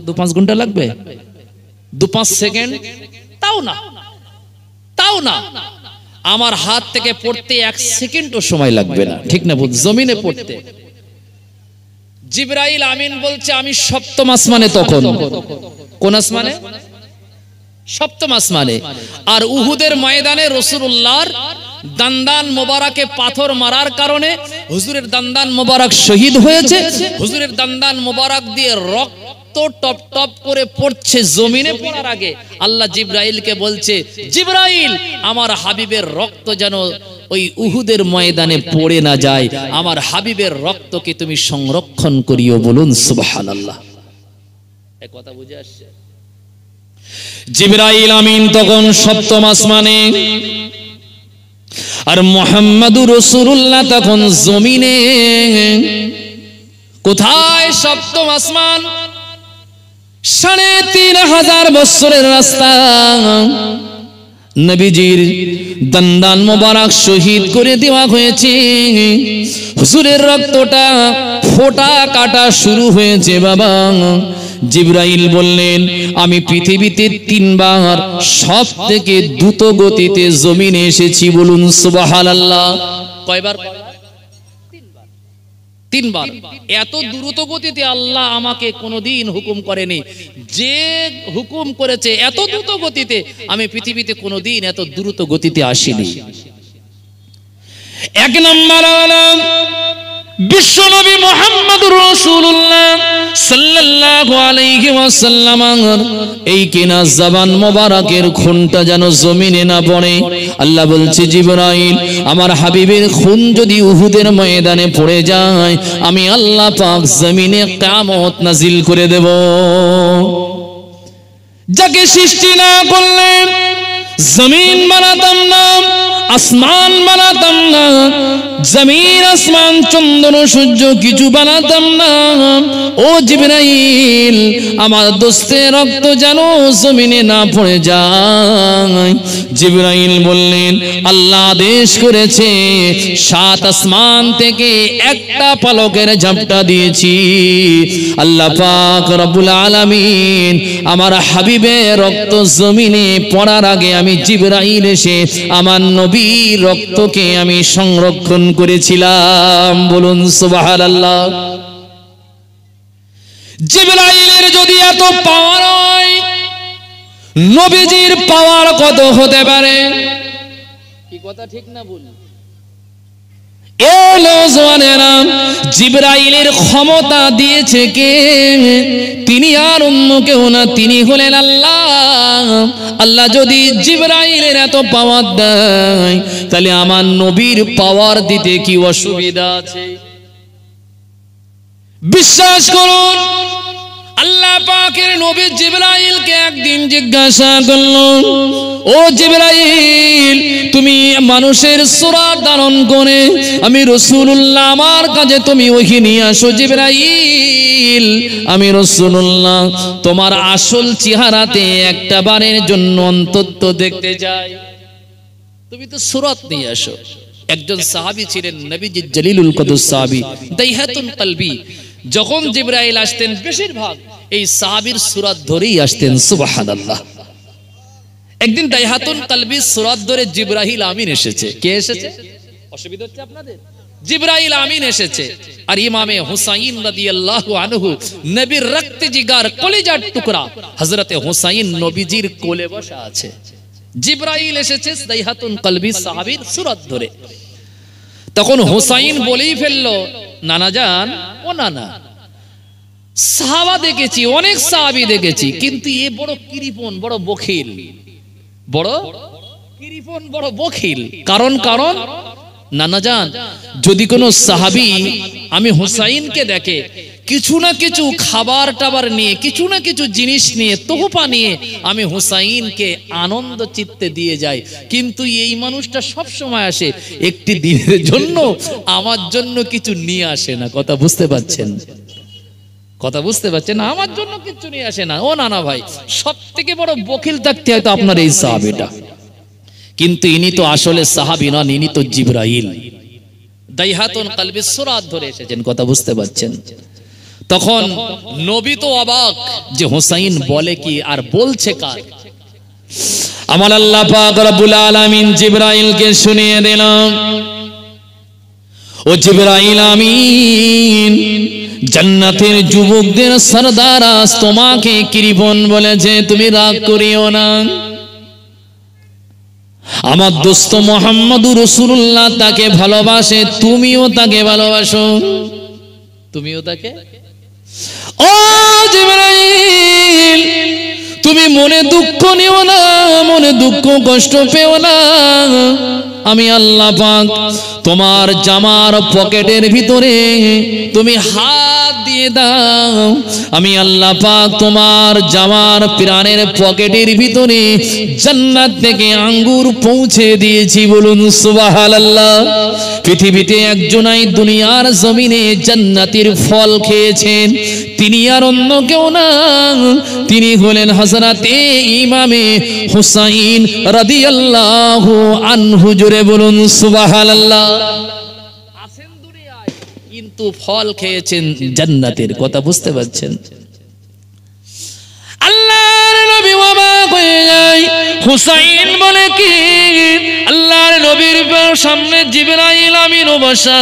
2-5 ঘন্টা লাগবে? 2-5 সেকেন্ড? তাও না। আমার হাত থেকে পড়তে 1 সেকেন্ডও সময় লাগবে না, ঠিক না? জমিনে পড়তে জিবরাইল আমিন বলছে আমি সপ্তম আসমানে। তখন কোন আসমানে? সপ্তম আসমানে। আর উহুদের ময়দানে রাসূলুল্লাহর দান্দান মোবারকে পাথর মারার কারণে হুজুরের দান্দান মোবারক শহীদ হয়েছে। হুজুরের দান্দান মোবারক দিয়ে রক্ত টপ টপ করে পড়ছে। জমিনে পড়ার আগে আল্লাহ জিবরাইলকে বলছে, জিবরাইল আমার হাবিবের রক্ত যেন ওই উহুদের ময়দানে পড়ে না যায়, আমার হাবিবের রক্তকে তুমি সংরক্ষণ করিও। বলুন সুবহানাল্লাহ। এই কথা বুঝে আসছে? জিবরাইল আমিন তখন সপ্তম আসমানে, আর মুহাম্মাদুর রাসূলুল্লাহ তখন জমিনে। কোথায়? সপ্তম আসমান। 3500 বছরের রাস্তা। নবীজির দান্দান মোবারক শহীদ করে দেওয়া হয়েছে। হুজুরের রক্তটা ফোঁটা কাটা শুরু হয়েছে বাবা। জিবরাইল বললেন আমি পৃথিবীতে 3 বার সব থেকে দ্রুত গতিতে জমিনে এসেছি। বলুন সুবহানাল্লাহ। কয়বার? 3 বার। এত দ্রুত গতিতে আল্লাহ আমাকে কোনোদিন হুকুম করেনি। যে হুকুম করেছে এত দ্রুত গতিতে, আমি পৃথিবীতে কোনোদিন এত দ্রুত গতিতে আসিনি। 1 নম্বর আলাম বিশ্বনবী মুহাম্মদুর রাসূলুল্লাহ সাল্লাল্লাহু আলাইহি ওয়াসাল্লাম এই কিনা জবান মোবারকের খুনটা যেন জমিনে না পড়ে। আল্লাহ বলছে জিবরাইল আমার হাবিবের খুন যদি উহুদের ময়দানে পড়ে যায়, আমি আল্লাহ পাক জমিনে কিয়ামত নাজিল করে দেব। যাকে সৃষ্টি না করলেন জমিন বানাতাম না, আসমান বানাতাম না, জমিন আসমান চন্দ্র সূর্য কিছু বানাতাম না। ও জিবরাইল আমার দোস্তের রক্ত যেন জমিনে না পড়ে যায়। জিবরাইল বললেন আল্লাহ আদেশ করেছে 7 আসমান থেকে একটা পালকের ঝাপটা দিয়েছি। আল্লাহ পাক রব্বুল আলামিন আমার হাবিবের রক্ত জমিনে পড়ার আগে আমি জিবরাইল এসে আমার নবীর রক্তকে আমি সংরক্ষণ করেছিলাম। বলুন সুবহানাল্লাহ। জিবরাইলের যদি এত পাওয়ার হয়, নবীজির পাওয়ার কত হতে পারে? কি কথা ঠিক না বলি? জিবরাইলের ক্ষমতা দিয়েছে কে? তিনি আর অন্য কেউ না, তিনি হলেন আল্লাহ। আল্লাহ যদি জিবরাইলের এত পাওয়ার দেয়, তাহলে আমার নবীর পাওয়ার দিতে কি অসুবিধা আছে? বিশ্বাস করুন, আল্লাহ পাকের নবী জিবরাইলকে একদিন জিজ্ঞাসা করল, ও জিবরাইল তুমি মানুষের সূরা ধারণ করে আমি রাসূলুল্লাহ আমার কাছে তুমি ওহী নিয়ে আসো। জিবরাইল আমি রাসূলুল্লাহ তোমার আসল চেহারাতে একটা বারের জন্য অন্তত দেখতে চাই, তুমি তো সূরাত নিয়ে আসো। একজন সাহাবী ছিলেন নবীজির জলিলুল কদর সাহাবী দাইহাতুন কলবি। যখন জিবরাইল আসতেন বেশিরভাগ এই সাহাবীর সূরাত ধরেই আসতেন। সুবহানাল্লাহ। একদিন দাইহাতুন কলবি সূরাত ধরে জিবরাইল আমিন এসেছে। কে এসেছে? অসুবিধা হচ্ছে আপনাদের? জিবরাইল আমিন এসেছে। আর ইমামে হুসাইন রাদিয়াল্লাহু আনহু নবীর রক্তে জিগার কলিজার টুকরা হযরতে হুসাইন নবীজির কোলে বসা আছে। জিবরাইল এসেছে দাইহাতুন কলবি সাহাবীর সূরাত ধরে। তখন হুসাইন বলেই ফেললো, নানা জান, ও নানা, সাহাবা দেখেছি, অনেক সাহাবী দেখেছি, কিন্তু এ বড় কৃপণ, বড় বখিল, বড় কৃপণ, বড় বখিল। কারণ নানা জান, যদি কোনো সাহাবী আমি হুসাইনকে দেখে কিছু না কিছু খাবার টাবার নিয়ে, কিছু না কিছু জিনিস নিয়ে, তোহফা নিয়ে আমি হুসাইনকে আনন্দ চিত্তে দিয়ে যাই, কিন্তু এই মানুষটা সব সময় আসে একটি দিনের জন্য, আমার জন্য কিছু নিয়ে আসে না। কথা বুঝতে পারছেন? কথা বুঝতে পারছেন? আমার জন্য কিছু নিয়ে আসে না। ও নানা ভাই, সব থেকে বড় বখিল থাকতে হয়তো আপনার এই সাহাবীটা, কিন্তু ইনি তো আসলে সাহাবী নন, ইনি তো জিবরাইল। দাইহাতুন কলবি সুরাত ধরে এসেছেন, কথা বুঝতে পারছেন? তখন নবী তো অবাক যে হুসাইন বলে কি আর বলছে কার। আমার আল্লাহ পাক রব্বুল আলামিন জিবরাইলকে শুনিয়ে দিলেন, ও জিবরাইল আমিন, জান্নাতের যুবকদের সরদার আজ তোমাকে কৃপণ বলেছে, তুমি রাগ করিও না। আমার দোস্ত মুহাম্মদুর রাসূলুল্লাহ তাকে ভালোবাসে, তুমিও তাকে ভালোবাসো, তুমিও তাকে। ও জিবরাইল, তুমি মনে দুঃখ নিও না, মনে দুঃখ কষ্ট পেও না। আমি আল্লাহ পাক তোমার জামার পকেটের ভিতরে তুমি হাত দিয়ে দাও, আমি আল্লাহ পাক তোমার জামার প্রাণের পকেটের ভিতরে জান্নাত থেকে আঙ্গুর পৌঁছে দিয়েছি। বলুন সুবহানাল্লাহ। পৃথিবীতে একজনই দুনিয়ার জমিনে জান্নাতের ফল খেয়েছেন, তিনি আর অন্য কেউ না, তিনি হলেন হযরতে ইমামে হুসাইন রাদিয়াল্লাহু আনহু। জোরে বলুন সুবহানাল্লাহ। আছেন দুনিয়ায় কিন্তু ফল খেয়েছেন জান্নাতের, কথা বুঝতে পারছেন? আল্লাহর নবী অবাক হয়ে যায়, হুসাইন বলে কি? আল্লাহর নবীর সামনে জিবরাইল আমিন বসা।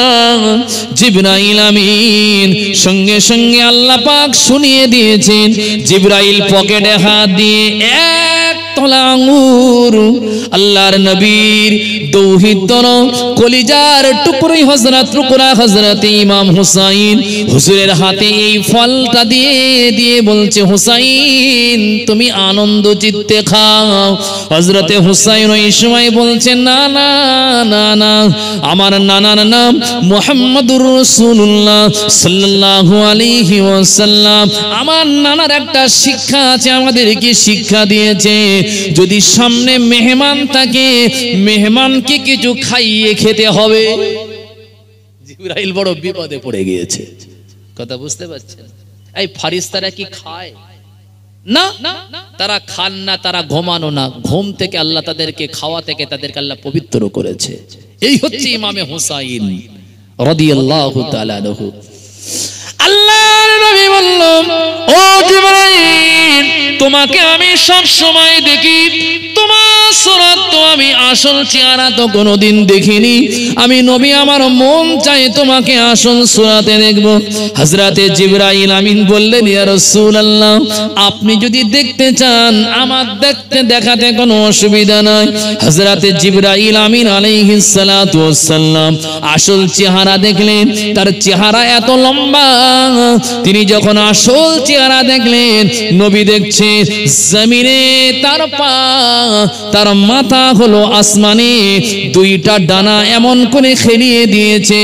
জিবরাইল আমিন সঙ্গে সঙ্গে আল্লাহ পাক শুনিয়ে দিয়েছেন। জিবরাইল পকেটে হাত দিয়ে এক তলা আঙ্গুর আল্লাহর নবীর দৌহিতর কলিজার টুকরোই হযরত ইমাম হুসাইন হুজুরের হাতে এই ফলটা দিয়ে দিয়ে বলছে, হুসাইন তুমি আনন্দ চিত্তে খাও। হযরতে হুসাইন ওই সময় বলছেন, না না না না, আমার নানার নাম মুহাম্মদুর রাসূলুল্লাহ সাল্লাল্লাহু আলাইহি ওয়াসাল্লাম। আমার নানার একটা শিক্ষা আছে, আমাদেরকে শিক্ষা দিয়েছে, যদি সামনে মেহমান থাকে মেহমানকে কিছু খাইয়ে খেতে হবে। জিবরাইল বড় বিপদে পড়ে গিয়েছে, কথা বুঝতে পারছেন? এই ফারিস্তারা কি খায়? না, তারা খান না, তারা ঘুমানো না, ঘুম থেকে আল্লাহ তাদেরকে খাওয়া থেকে তাদেরকে আল্লাহ পবিত্র করেছে। এই হচ্ছে ইমামে হুসাইন রাদিয়াল্লাহু তাআলা আনহু। আল্লাহর নবী বলল, ও জিবরাইল, তোমাকে আমি সব সময় দেখি, তোমার সুরাত তো আমি আসল চেহারা তো কোনোদিন দেখিনি। আমি নবী, আমার মন চায় তোমাকে আসল সুরাতে দেখব। হযরতে জিবরাইল আমিন বললেন, ইয়া রাসূলুল্লাহ, আপনি যদি দেখতে চান আমার দেখাতে কোনো অসুবিধা নাই। হযরতে জিবরাইল আমিন আলাইহিস সালাতু ওয়াস সালাম আসল চেহারা দেখলেন। তার চেহারা এত লম্বা, তিনি যখন আসল চেহারা দেখলেন, নবী দেখছে জমিনে তার পা, তার মাথা হলো আসমানে, দুইটা ডানা এমন করে খেলিয়ে দিয়েছে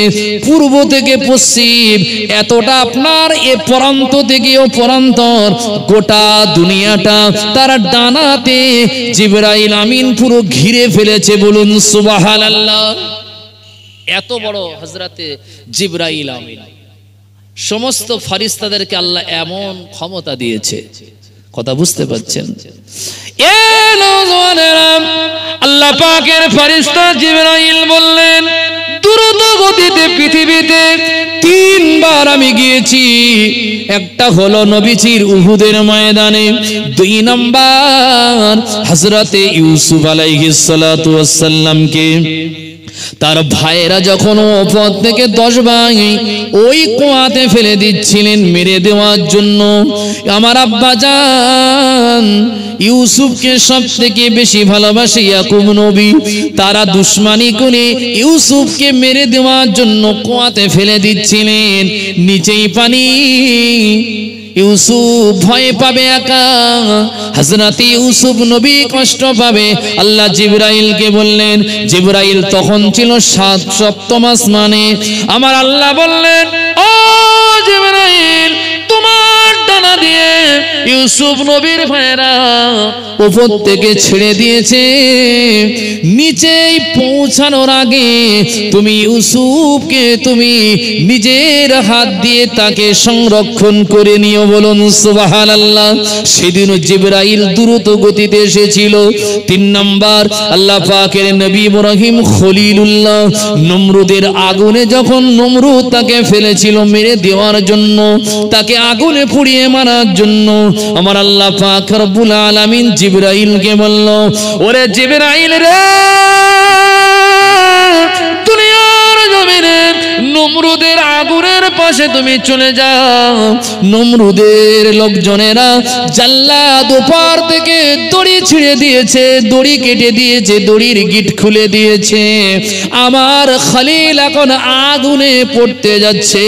পূর্ব থেকে পশ্চিম, এতটা আপনার এ প্রান্ত থেকে ও প্রান্তর গোটা দুনিয়াটা তার ডানাতে জিবরাইল আমিন পুরো ঘিরে ফেলেছে। বলুন সুবহানাল্লাহ। এত বড় হযরতে জিবরাইল আমিন। সমস্ত ফারিস্তাদেরকে আল্লাহ এমন ক্ষমতা দিয়েছে, কথা বুঝতে পারছেন? আল্লাহ পাকের ফেরেশতা জিবরাইল বললেন, দ্রুত গতিতে পৃথিবীতে 3 বার আমি গিয়েছি। একটা হলো নবীজির উহুদের ময়দানে, 2 নাম্বার হযরতে ইউসুফ আলাইহিস সালাতু ওয়াস সালামকে তার ভাইয়েরা যখন ওপর থেকে 10 ভাই ওই কুয়াতে ফেলে দিচ্ছিলেন মেরে দেওয়ার জন্য, আমার আব্বা জান ইউসুফকে সবথেকে বেশি ভালোবাসে ইয়াকুব নবী, তারা দুশমনি করে ইউসুফকে মেরে দেওয়ার জন্য কুয়াতে ফেলে দিচ্ছিলেন। নিচেই পানি, ইউসুফ ভয় পাবে একা, হযরত ইউসুফ নবী কষ্ট পাবে। আল্লাহ জিবরাইলকে বললেন, জিবরাইল তখন ছিল 7ম আসমানে। আমার আল্লাহ বললেন, ও জিবরাইল, তোমার ডানা দিয়ে ইউসুফ নবীর ভাইরা উপর থেকে ছেড়ে দিয়েছে, নিচেই পৌঁছানোর আগে তুমি ইউসুফকে তুমি নিজের হাত দিয়ে তাকে সংরক্ষণ করে নিও, বলুন সুবহানাল্লাহ। সেদিনও জিবরাইল দ্রুত গতিতে এসেছিল। 3 নাম্বার, আল্লাহ পাকের নবী ইব্রাহিম খলিলুল্লাহ নমরুদের আগুনে যখন নমরুদ তাকে ফেলেছিল মেরে দেওয়ার জন্য, তাকে আগুনে পুড়িয়ে মারার জন্য, আমার আল্লাহ পাক রব্বুল আলামিন জিবরাইলকে বলল, ওরে জিবরাইল রে, দুনিয়ার জমিনে নমরুদের আগুনের পাশে তুমি চলে যাও। নমরুদের লোকজনেরা জাল্লাদ ওপার থেকে দড়ি ছিঁড়ে দিয়েছে, দড়ি কেটে দিয়েছে, দড়ির গিট খুলে দিয়েছে। আমার খলিল এখন আগুনে পড়তে যাচ্ছে।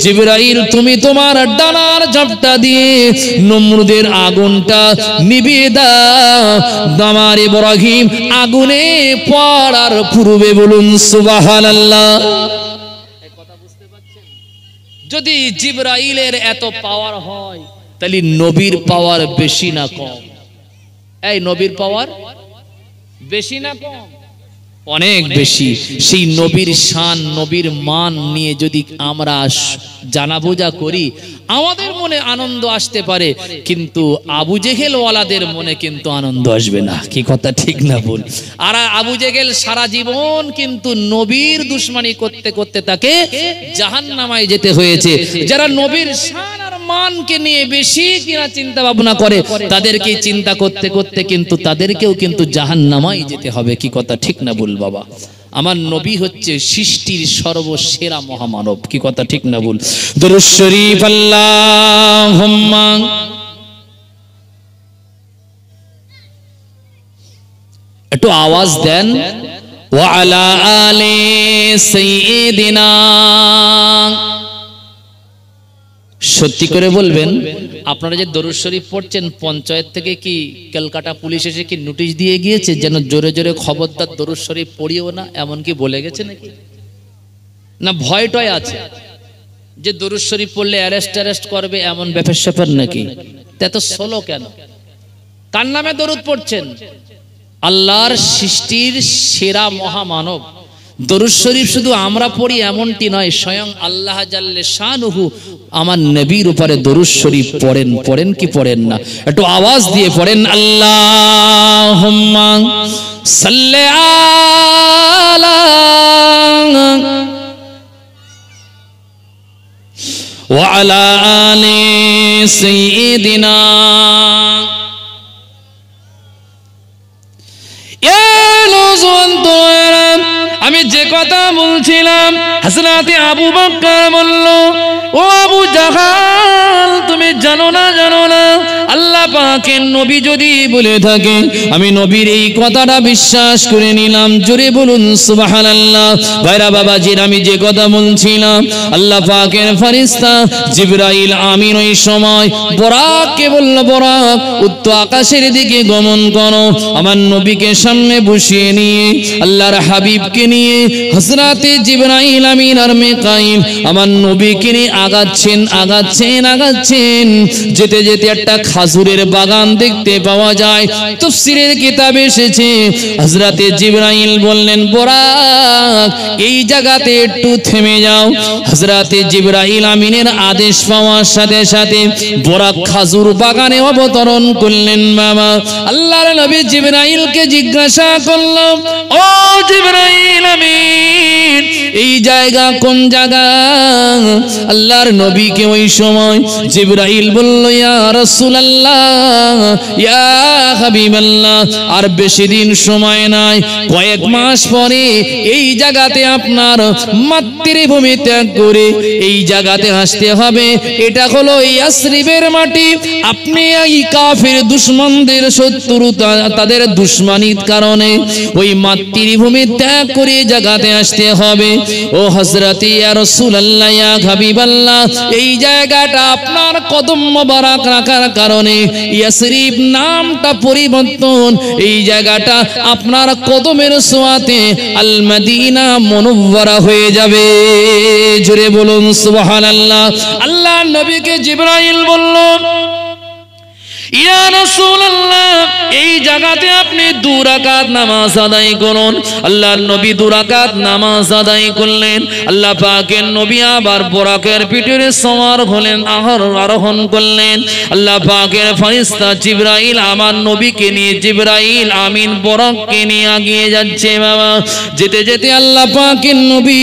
জিবরাইল তুমি তোমার ডানার ঝাপটা দিয়ে নমরুদের আগুনটা নিভিয়ে দাও। আমার ইব্রাহিম আগুনে পড়ার পূর্বে বলুন সুবহানাল্লাহ। যদি জিবরাইলের এত পাওয়ার হয়, তাহলে নবীর পাওয়ার বেশি না কম? এই নবীর পাওয়ার বেশি না কম? অনেক বেশি। সেই নবীর শান, নবীর মান নিয়ে যদি আমরা জানা বোঝা করি, আমাদের মনে আনন্দ আসতে পারে, কিন্তু আবু জেহেল ওয়ালাদের মনে কিন্তু আনন্দ আসবে না। কি কথা ঠিক না বল? আর আবু জেহেল সারা জীবন কিন্তু নবীর দুশমনি করতে করতে তাকে জাহান্নামায় যেতে হয়েছে। যারা নবীর শান আর মানকে নিয়ে বেশি কিনা চিন্তা ভাবনা করে, তাদেরকে চিন্তা করতে করতে কিন্তু তাদেরকেও কিন্তু জাহান্নামায় যেতে হবে। কি কথা ঠিক না বল বাবা? আমার নবী হচ্ছে সৃষ্টির সর্বসেরা মহামানব। কি কথা ঠিক না বল? দরুদ শরীফ আল্লাহুম্মা একটু আওয়াজ দেন। ওয়া আলা আলি সাইয়্যিদিনা। সত্যি করে বলবেন, আপনারা যে দরুদ শরীফ পড়ছেন, পঞ্চায়েত থেকে কি কলকাতা পুলিশ এসে কি নোটিশ দিয়ে গিয়েছে যেন জোরে জোরে খবরদার দরুদ শরীফ পড়িও না, এমন কি বলে গেছে নাকি? না ভয়টাই আছে যে দরুদ শরীফ পড়লে অ্যারেস্ট করবে, এমন ব্যাপার স্যাপার নাকি? এত স্লো কেন? কার নামে দরুদ পড়ছেন? আল্লাহর সৃষ্টির সেরা মহামানব। দরুদ শরীফ শুধু আমরা পড়ি এমনটি নয়, স্বয়ং আল্লাহ জাল্লে শানুহু আমার নবীর উপরে দরুদ শরীফ পড়েন। পড়েন কি পড়েন না? একটু আওয়াজ দিয়ে পড়েন। আল্লাহুম্মা সাল্লি আলা ওয়া আলা আলি সাইয়্যিদিনা। আমি যে কথা বলছিলাম, হযরত আবু বকর বলল, ও আবু জাহাল, তুমি জানো না আল্লাহ পাকের নবী যদি বলে থাকে, আমি নবীর এই কথাটা বিশ্বাস করে নিলাম। জোরে বলুন সুবহানাল্লাহ। ভাইরা বাবাজির, আমি যে কথা বলছিলাম, আল্লাহ পাকের ফেরেশতা জিবরাইল আমিন ওই সময় বরাককে বলল, বরাক উত্তর আকাশের দিকে গমন করো। আমার নবীকে সামনে বসিয়ে নিয়ে আল্লাহর হাবিবকে নিয়ে হযরতে জিবরাইল আমিন আর মিকাইল আমার নবীকে নিয়ে আগাচ্ছেন। যেতে যেতে একটা খাজুরের বাগান দেখতে পাওয়া যায়। তাফসীরের কিতাবে এসেছে, হযরতে জিবরাইল বললেন, বরাক এই জায়গাতে একটু থেমে যাও। হযরতে জিবরাইল আমিনের আদেশ পাওয়ার সাথে সাথে বরাক খাজুর বাগানে অবতরণ করলেন। বাবা আল্লাহর নবী জিবরাইলকে জিজ্ঞাসা করল, ও জিবরাইল আমিন, এই জায়গা কোন জায়গা? আল্লাহর নবীকে ওই সময় জিবরাইল বলল, ইয়া রাসূলুল্লাহ, ইয়া হাবিবাল্লাহ, আর বেশি দিন সময় নাই, কয়েক মাস পরে এই জায়গাতে আপনার মাতৃভূমি ত্যাগ করে এই জায়গাতে আসতে হবে। এটা হলো ইয়াসরিবের মাটি। আপনি এই কাফির দুশমনদের শত্রুতা, তাদের দুশমনির কারণে ওই মাতৃভূমি ত্যাগ করে জায়গাতে আসতে হবে। ও হযরতে ইয়া রাসূলুল্লাহ, ইয়া হাবিবাল্লাহ, এই জায়গাটা আপনার কদম মোবারক রাখার কারণে ইয়াসরিব নামটা পরিবর্তন, এই জায়গাটা আপনার কদমের ছোঁয়াতে আল মদিনা মুনাওয়ারা হয়ে যাবে। জোরে বলুন সুবহানাল্লাহ। আল্লাহর নবীকে জিবরাইল বলল, ইয়া রাসূলুল্লাহ, এই জায়গাতে আপনি 2 রাকাত নামাজ আদায় করুন। আল্লাহর নবী 2 রাকাত নামাজ আদায় করলেন। আল্লাহ পাকের নবী আবার বোরাকের পিঠে সওয়ার হলেন, আরোহণ করলেন। আল্লাহ পাকের ফেরেশতা জিবরাইল আমার নবীকে নিয়ে, জিবরাইল আমিন বোরাককে নিয়ে এগিয়ে যাচ্ছে। বাবা, যেতে যেতে আল্লাহ পাকের নবী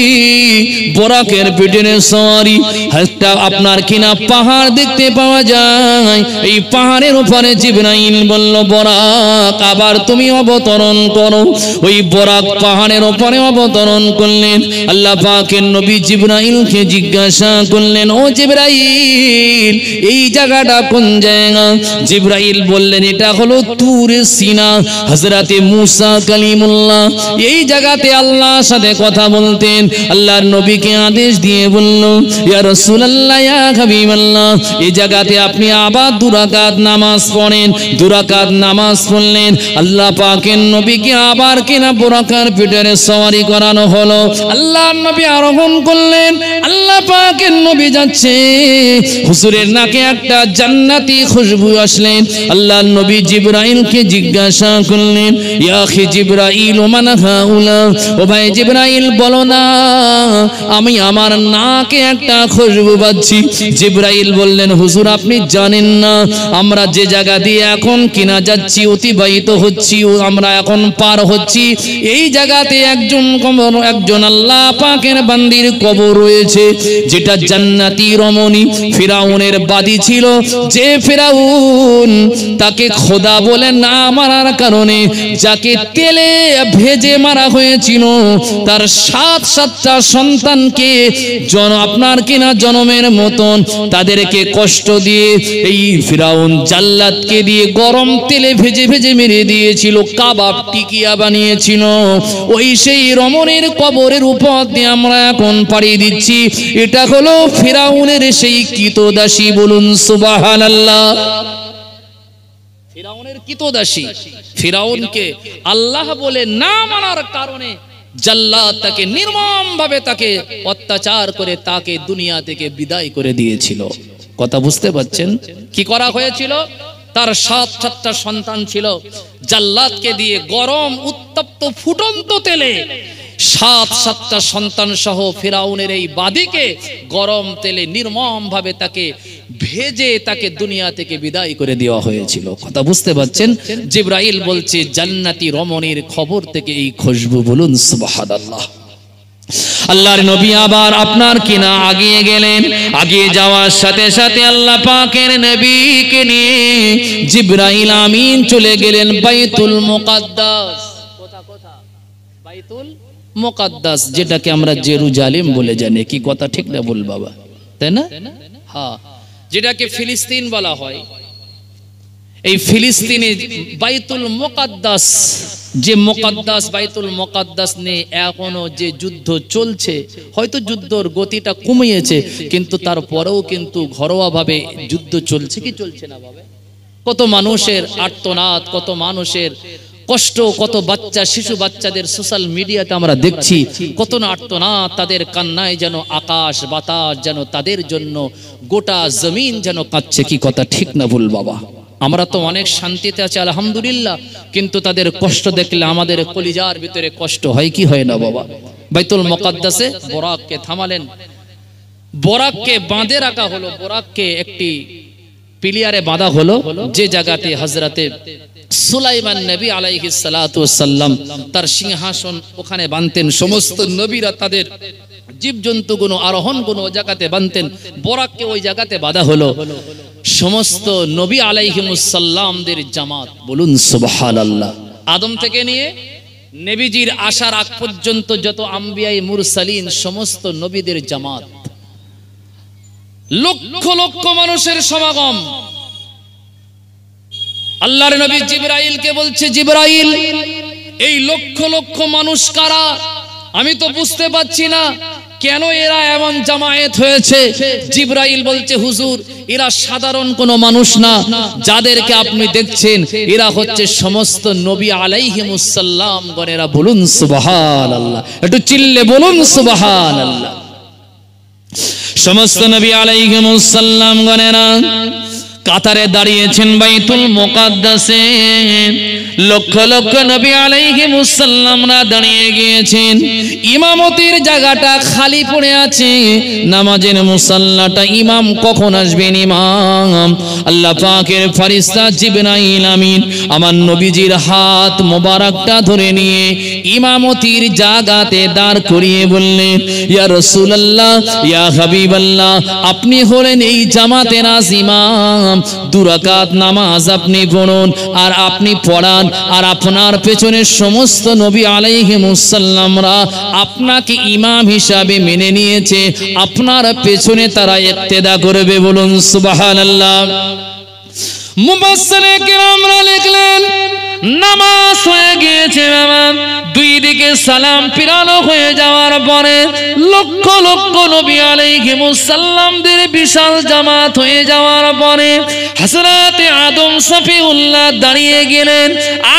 বোরাকের পিঠে সওয়ারি, একটা আপনার কিনা পাহাড় দেখতে পাওয়া যায়। এই পাহাড়ের উপরে জিবরাইল বলল, বোরাক আবার তুমি অবতরণ করো। ওই বোরাক পাহাড়ের উপরে অবতরণ করলেন। আল্লাহ পাকের নবী জিবরাইলকে জিজ্ঞাসা করলেন, ও জিবরাইল, এই জায়গাটা কোন জায়গা? জিবরাইল বললেন, এটা হলো তুরে সিনা। হযরতে মুসা কালিমুল্লাহ এই জায়গাতে আল্লাহর সাথে কথা বলতেন। আল্লাহর নবীকে আদেশ দিয়ে বলল, ইয়া রাসূলুল্লাহ, ইয়া হাবিবাল্লাহ, এই জায়গাতে আপনি আবার 2 রাকাত নামাজ পড়েন। 2 রাকাত নামাজ পড়লেন। আল্লাহ পাকের নবীকে আবার কিনা বোরাকার পিঠে সওয়ারি করানো হলো। আল্লাহর নবী আরোহণ করলেন। আল্লাহ পাকের নবী যাচ্ছে, হুজুরের নাকে একটা জান্নাতি খুশবু আসলেন। আল্লাহর নবী জিবরাইলকে জিজ্ঞাসা করলেন, ইয়া আখি জিবরাইল, মান হাউলা? ও ভাই জিবরাইল, বলো না, আমি আমার নাকে একটা খুশবু পাচ্ছি। জিবরাইল বললেন, হুজুর আপনি জানেন না, আমরা যে জায়গা দিয়ে এখন কিনা যাচ্ছি, অতিবাহিত হচ্ছি, আমরা এখন পার হচ্ছি, এই জায়গাতে একজন আল্লাহ পাকের বান্দির কবর রয়েছে, যেটা জান্নাতি রমণী ফিরাউনের বাদী ছিল। যে ফিরাউন তাকে খোদা বলে না মারার কারণে যাকে তেলে ভেজে মারা হয়েছিল, তার 7টা সন্তানকে আপনার কিনা জনমের মতন তাদেরকে কষ্ট দিয়ে এই ফিরাউন জাল্লাদকে দিয়ে গরম তেলে ভেজে ভেজে মেরে দিয়েছিল, কাবাব টিকিয়া বানিয়েছিল। ওই সেই রমণীর কবরের উপর দিয়ে আমরা এখন পাড়ি দিচ্ছি। এটা হলো ফিরাউনের সেই কৃতদাসী, বলুন সুবহানাল্লাহ। ফিরাউনের কৃতদাসী, ফিরাউনকে আল্লাহ বলে না মানার কারণে জাল্লাদ তাকে নির্মম ভাবে তাকে অত্যাচার করে তাকে দুনিয়া থেকে বিদায় করে দিয়েছিল। কথা বুঝতে পারছেন? কি করা হয়েছিল? তার 7টা সন্তান ছিল, জাল্লাদকে দিয়ে গরম উত্তপ্ত ফুটন্ত তেলে 7টা সন্তান সহ ফিরাউনের এই বাদীকে গরম তেলে নির্মম ভাবে তাকে ভেজে তাকে দুনিয়া থেকে বিদায় করে দেওয়া হয়েছিল। কথা বুঝতে পারছেন? জিবরাইল বলছে, জান্নাতি রমণীর খবর থেকে এই খুশবু, বলুন সুবহানাল্লাহ। আল্লাহর নবী আবার আপনার কিনা আগিয়ে গেলেন। আগিয়ে যাওয়ার সাথে সাথে আল্লাহ পাকের নবীকে নিয়ে জিবরাইল আমিন চলে গেলেন বাইতুল মুকাদ্দাস। কথা বাইতুল মুকাদ্দাস, যেটাকে আমরা জেরুজালেম বলে জানি। কি কথা ঠিক না বল বাবা, তাই না? হ্যাঁ, যেটাকে ফিলিস্তিন বলা হয়। এই ফিলিস্তিনে বাইতুল মুকাদ্দাস, যে মুকাদ্দাস বাইতুল মুকাদ্দাস নিয়ে এখনো যে যুদ্ধ চলছে, হয়তো যুদ্ধর গতিটা কমিয়েছে, কিন্তু তারপরেও কিন্তু ঘরোয়াভাবে যুদ্ধ চলছে। কি চলছে না ভাবে? কত মানুষের আর্তনাদ, কত মানুষের কষ্ট, কত বাচ্চা শিশু বাচ্চাদের সোশ্যাল মিডিয়াতে আমরা দেখছি কত না আর্তনাদ, তাদের কান্নায় যেন আকাশ বাতাস যেন তাদের জন্য গোটা জমিন যেন কাঁদছে। কি কথা ঠিক না ভুল বাবা? আমরা তো অনেক শান্তিতে আছি আলহামদুলিল্লাহ, কিন্তু তাদের কষ্ট দেখলে আমাদের কলিজার ভিতরে কষ্ট হয় কি হয় না বাবা? বাইতুল মুকাদ্দাসে বোরাককে থামালেন, বোরাককে বাঁধে রাখা হলো, বোরাককে একটি পিলিয়ারে বাঁধা হলো, যে জায়গাতে হযরতে সুলাইমান নবী আলাইহিস সালাতু ওয়াস সালাম তার সিংহাসন ওখানে বাঁধতেন। সমস্ত নবীরা তাদের জীবজন্তুগুলো আরোহণগুলো ওই জায়গাতে বাঁধতেন, বোরাককে ওই জায়গাতে বাঁধা হলো। সমস্ত নবী আলাইহিমুস সালামদের জামাত, বলুন সুবহানাল্লাহ। আদম থেকে নিয়ে নবীজির আসার আগ পর্যন্ত যত আম্বিয়ায়ে মুরসালিন, সমস্ত নবীদের জামাত, লক্ষ লক্ষ মানুষের সমাগম। আল্লাহর নবী জিবরাইলকে বলছে, জিবরাইল, এই লক্ষ লক্ষ মানুষ কারা? আমি তো বুঝতে পারছি না, কেন এরা এমন জামায়াত হয়েছে? জিবরাইল বলছে, হুজুর, এরা সাধারণ কোনো মানুষ না, যাদেরকে আপনি দেখছেন এরা হচ্ছে সমস্ত নবী আলাইহিমুস সালাম গণেরা। বলুন সুবহানাল্লাহ, একটু চিল্লে বলুন সুবহানাল্লাহ। সমস্ত নবী আলাইহিমুস সালাম গণেরা কাতারে দাঁড়িয়েছেন বাইতুল মুকাদ্দাসে, লক্ষ লক্ষ নবী আলাইহিমুস সালামরা দাঁড়িয়ে গিয়েছেন। ইমামতির জায়গাটা খালি পড়ে আছে, নামাজের মুসাল্লাটা ইমাম কখন আসবেন? ইমাম আল্লাহ পাকের ফেরেশতা জিবরাইল আমিন আমার নবীজির হাত মোবারকটা ধরে নিয়ে ইমামতির জায়গাতে দাঁড় করিয়ে বললেন, ইয়া রাসূলুল্লাহ, ইয়া হাবিবাল্লাহ, আপনি হলেন এই জামাতের আজ ইমাম। 2 রাকাত নামাজ আপনি পড়ুন আর আপনি পড়ান, আর আপনার পেছনে সমস্ত নবী আলাইহিমুস সালামরা আপনাকে ইমাম হিসাবে মেনে নিয়েছে, আপনার পেছনে তারা ইক্তেদা করবে। বলুন সুবহানাল্লাহ। মুফাসসিরে কিরামরা লিখলেন, নামাজ হয়ে গিয়েছে বাবা, 2 দিকে সালাম ফিরানো হয়ে যাওয়ার পরে লক্ষ লক্ষ নবী আলাইহিমুস সালামদের বিশাল জামাত হয়ে যাওয়ার পরে হযরতে আদম সফিউল্লাহ দাঁড়িয়ে গেলেন।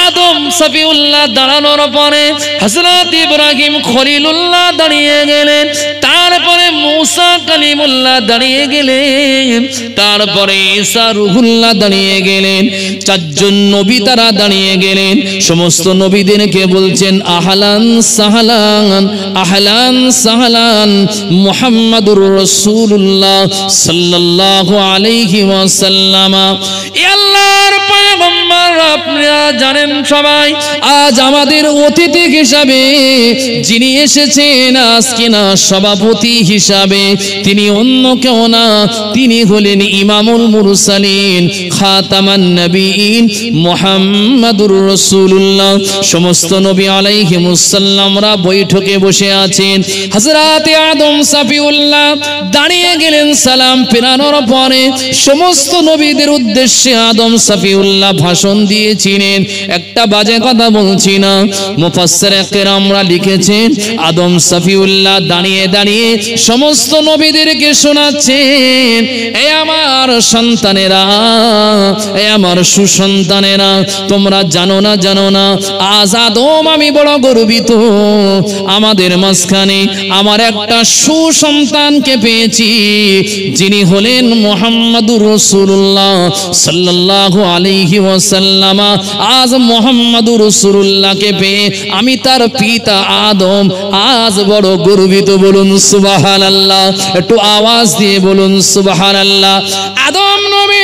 আদম সফিউল্লাহ দাঁড়ানোর পরে হযরত ইব্রাহিম খলিলুল্লাহ দাঁড়িয়ে গেলেন, তারপরে মূসা কালিমুল্লাহ দাঁড়িয়ে গেলেন, তারপরে ঈসা রূহুল্লাহ দাঁড়িয়ে গেলেন। 4 জন নবী তারা দাঁড়িয়ে গেলেন। সমস্ত নবীদেরকে বলছেন, আহলান সাহলান, আহলান সাহলান মুহাম্মাদুর রাসূলুল্লাহ সাল্লাল্লাহু আলাইহি ওয়াসাল্লাম। আল্লাহর পয়গম্বর, আপনারা জানেন সবাই, আজ আমাদের অতিথি হিসাবে যিনি এসেছেন আজকে না সভাপতি হিসাবে, তিনি অন্য কেউ না, তিনি হলেন ইমামুল মুরসালিন খাতামান নবীন মুহাম্মাদুর রাসূলুল্লাহ। সমস্ত নবী আলাইহিমুস সালামরা বৈঠকে বসে আছেন। হযরত আদম সফিউল্লাহ দাঁড়িয়ে গেলেন সালাম ফেরানোর পরে। সমস্ত নবীদের উদ্দেশ্যে আদম সফিউল্লাহ ভাষণ দিয়েছিলেন। একটা বাজে কথা বলছি না, মুফাসসিরে কিরামরা লিখেছেন, আদম সফিউল্লাহ দাঁড়িয়ে দাঁড়িয়ে সমস্ত নবীদেরকে শোনাচ্ছেন, এ আমার সন্তানেরা, এ আমার সুসন্তানেরা, তোমরা জানো না জানো না, আজ আদম আমি বড় গর্বিত, আমাদের মাঝখানে আমার একটা সুসন্তানকে পেয়েছি, যিনি হলেন মুহাম্মাদুর রাসূলুল্লাহ সাল্লাল্লাহু আলাইহি ওয়াসাল্লাম। আজ মুহাম্মাদুর রাসূলুল্লাহকে পেয়ে আমি তার পিতা আদম আজ বড় গর্বিত। বলুন সুবহানাল্লাহ, একটু আওয়াজ দিয়ে বলুন সুবহানাল্লাহ। আদম নবী